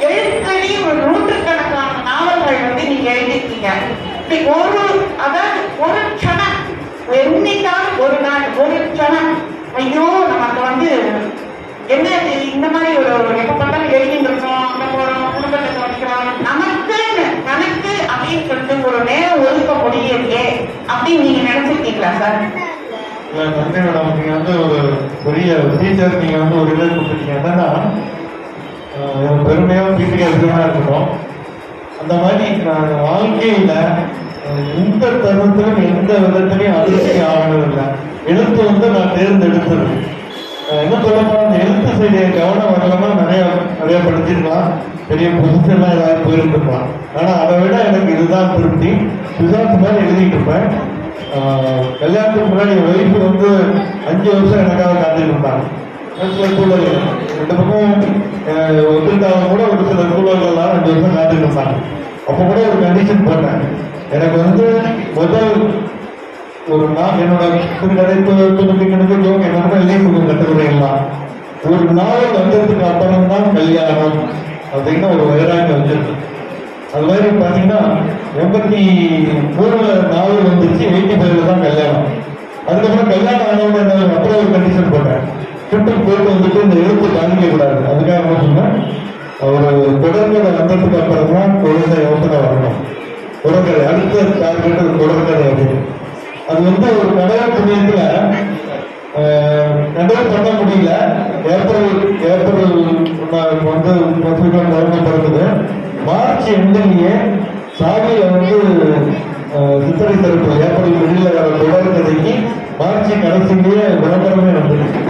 எழுத்தடி ஒரு நூற்றுக்கணக்கான நாவல்கள் வந்து நீங்க எழுதிருக்கீங்க. அதாவது ஒரு க்ஷணம் என்னைக்காவது ஒரு நாள் ஒரு க்ஷணம் ஐயோ நமக்கு வந்து என்ன இந்த மாதிரி ஒரு எப்ப பார்த்தாலும் எழுதிட்டு இருக்கோம், அங்க போறோம், குடும்பத்தை கவனிக்கிறோம், நமக்கு கணக்கு அப்படின்னு சொல்லிட்டு ஒரு நேரம் ஒதுக்க முடியலையே அப்படின்னு நீங்க நினைச்சிருக்கீங்களா சார்? நன்றி மேடம். நீங்க வந்து ஒரு பெரிய டீச்சர். நீங்க வந்து ஒரு இதை கொடுத்துருக்கீங்க. என்னன்னா பெருமையாக வீட்டுக்கு எதுனா இருக்கணும். அந்த மாதிரி நான் வாழ்க்கையில எந்த தருணத்திலும் எந்த விதத்திலையும் அதிர்ச்சி ஆகணும் இல்லை. எழுத்து வந்து நான் தேர்ந்தெடுத்தது. என்ன சொல்லப்போ அந்த எழுத்து செய்தியை கவனம் வரலன்னா நிறைய படிச்சிருக்கலாம், பெரிய பொசிஷன்லாம் ஏதாவது போயிருந்துருக்கலாம். ஆனால் அதை விட எனக்கு இதுதான் திருப்தி. இதுதான் மாதிரி எழுதிட்டு இருப்பேன். கல்யாணத்துக்கு முன்னாடி என் ஒய்ஃபு வந்து 5 வருஷம் எனக்காக காத்துட்டு இருந்தாங்க. சில சூழல்கள் 2 பக்கம் ஒத்துக்காக கூட ஒரு சில சூழல்கள்லாம் 5 வருஷம் காத்துட்டு இருந்தாங்க. அப்போ கூட ஒரு கண்டிஷன் போட்டேன். எனக்கு வந்து முதல் ஒரு நாள் என்னோட என்னோட எழுதி கட்டுரைகள்லாம் ஒரு நாள் வந்ததுக்கு அப்புறம் தான் கல்யாணம் அப்படின்னு ஒரு வைராக்கியம் வச்சிருக்கு. அது மாதிரி பார்த்தீங்கன்னா 83 நாவல் வந்துருச்சு, 85 தான் கல்யாணம். அதுக்கப்புறம் கல்யாணம் ஆனவங்க அப்புறம் ஒரு கண்டிஷன் போட்டேன். ட்ரிப்புக்கு போயிட்டு வந்துட்டு இந்த எழுத்து காணிக்க கூடாது. அதுக்காக என்ன சொன்னேன், ஒரு தொடர்கதை வந்ததுக்கு அப்புறம் தான் குழந்தை யோசனை வரணும். தொடர்கதை அடுத்த டார்கெட் தொடர்கதை அப்படின்னு. அது வந்து ஒரு கடை புண்ணியத்துல கண்டே பண்ண முடியல. ஏப்ரல் வந்து பிறந்தது. மார்ச் எண்ணிலேயே சாவியில வந்து சித்திரை தரப்பு ஏப்ரல் வெளியில வர தொடர்கதைக்கு மார்ச் கடைசிலேயே விளம்பரமே வந்துருக்கு.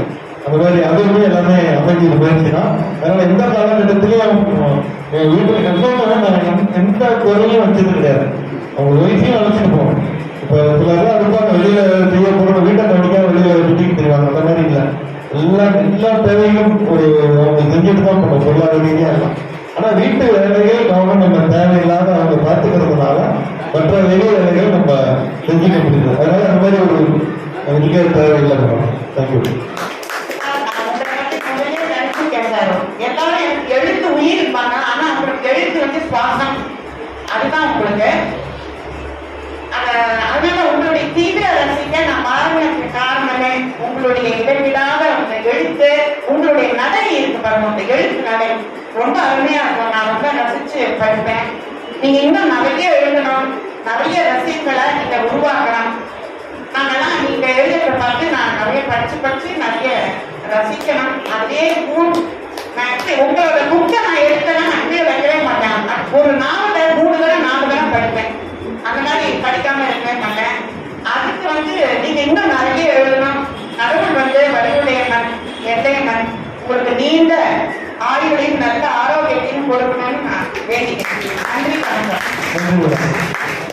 அந்த மாதிரி அதுவுமே எல்லாமே அமைஞ்சது முயற்சி தான். அதனால எந்த காலகட்டத்திலையும் வீட்டுக்கு கஷ்டம் நான் எந்த குறையும் வச்சது கிடையாது. அவங்க வயசையும் அழைச்சிட்டு போவோம். இப்போ சிலர்லாம் இருப்பாங்க வெளியில செய்ய போகிற வீட்டை கவனிக்காம வெளியில சுட்டிக்கு தெரிவாங்க. அந்த மாதிரி இல்லை. எல்லா தேவையும் ஒரு அவங்க செஞ்சுட்டு தான் போகணும், பொருளாதார ரீதியாக எல்லாம். ஆனால் வீட்டு வேலைகள் கவனம் நம்ம தேவையில்லாத அவங்க பார்த்துக்கிறதுனால மற்ற வெளி வேலைகள் நம்ம செஞ்சுக்க முடியுது. அதனால அந்த மாதிரி ஒரு இதுக்கே தேவையில்லை. தேங்க்யூ. எல்லாரும் எழுத்து உயிர் இருப்பாங்க. ஆனா உங்களுக்கு எழுத்து வந்து சுவாசம். அதுதான் உங்களுக்கு. அதனால உங்களுடைய தீவிர ரசிக்க நான் மாறினதுக்கு காரணமே உங்களுடைய இடைவிடாத அந்த எழுத்து, உங்களுடைய நடை இருக்கு பாருங்க. அந்த எழுத்து நடை படிப்பேன். நீங்க இன்னும் நிறைய எழுதணும், நிறைய ரசிகளை நீங்க உருவாக்கணும். நாங்கெல்லாம் நீங்க எழுதுறத பார்த்து நான் நிறைய படிச்சு நிறைய ரசிக்கணும். அதே உங்களோட புக்கை நான் எடுத்தேன்னா நான் கீழே வைக்கவே மாட்டேன். ஒரு 4 தடவை படிப்பேன். அந்த மாதிரி படிக்காம இருக்கவே மாட்டேன். அதுக்கு வந்து நீங்க இன்னும் நிறைய எழுதணும். கடவுள் வந்து வலியுடையவன், எல்லையவன், உங்களுக்கு நீண்ட ஆயுளையும் நல்ல ஆரோக்கியத்தையும் கொடுக்கணும்னு நான் வேண்டிக்கிறேன். நன்றி, வணக்கம்.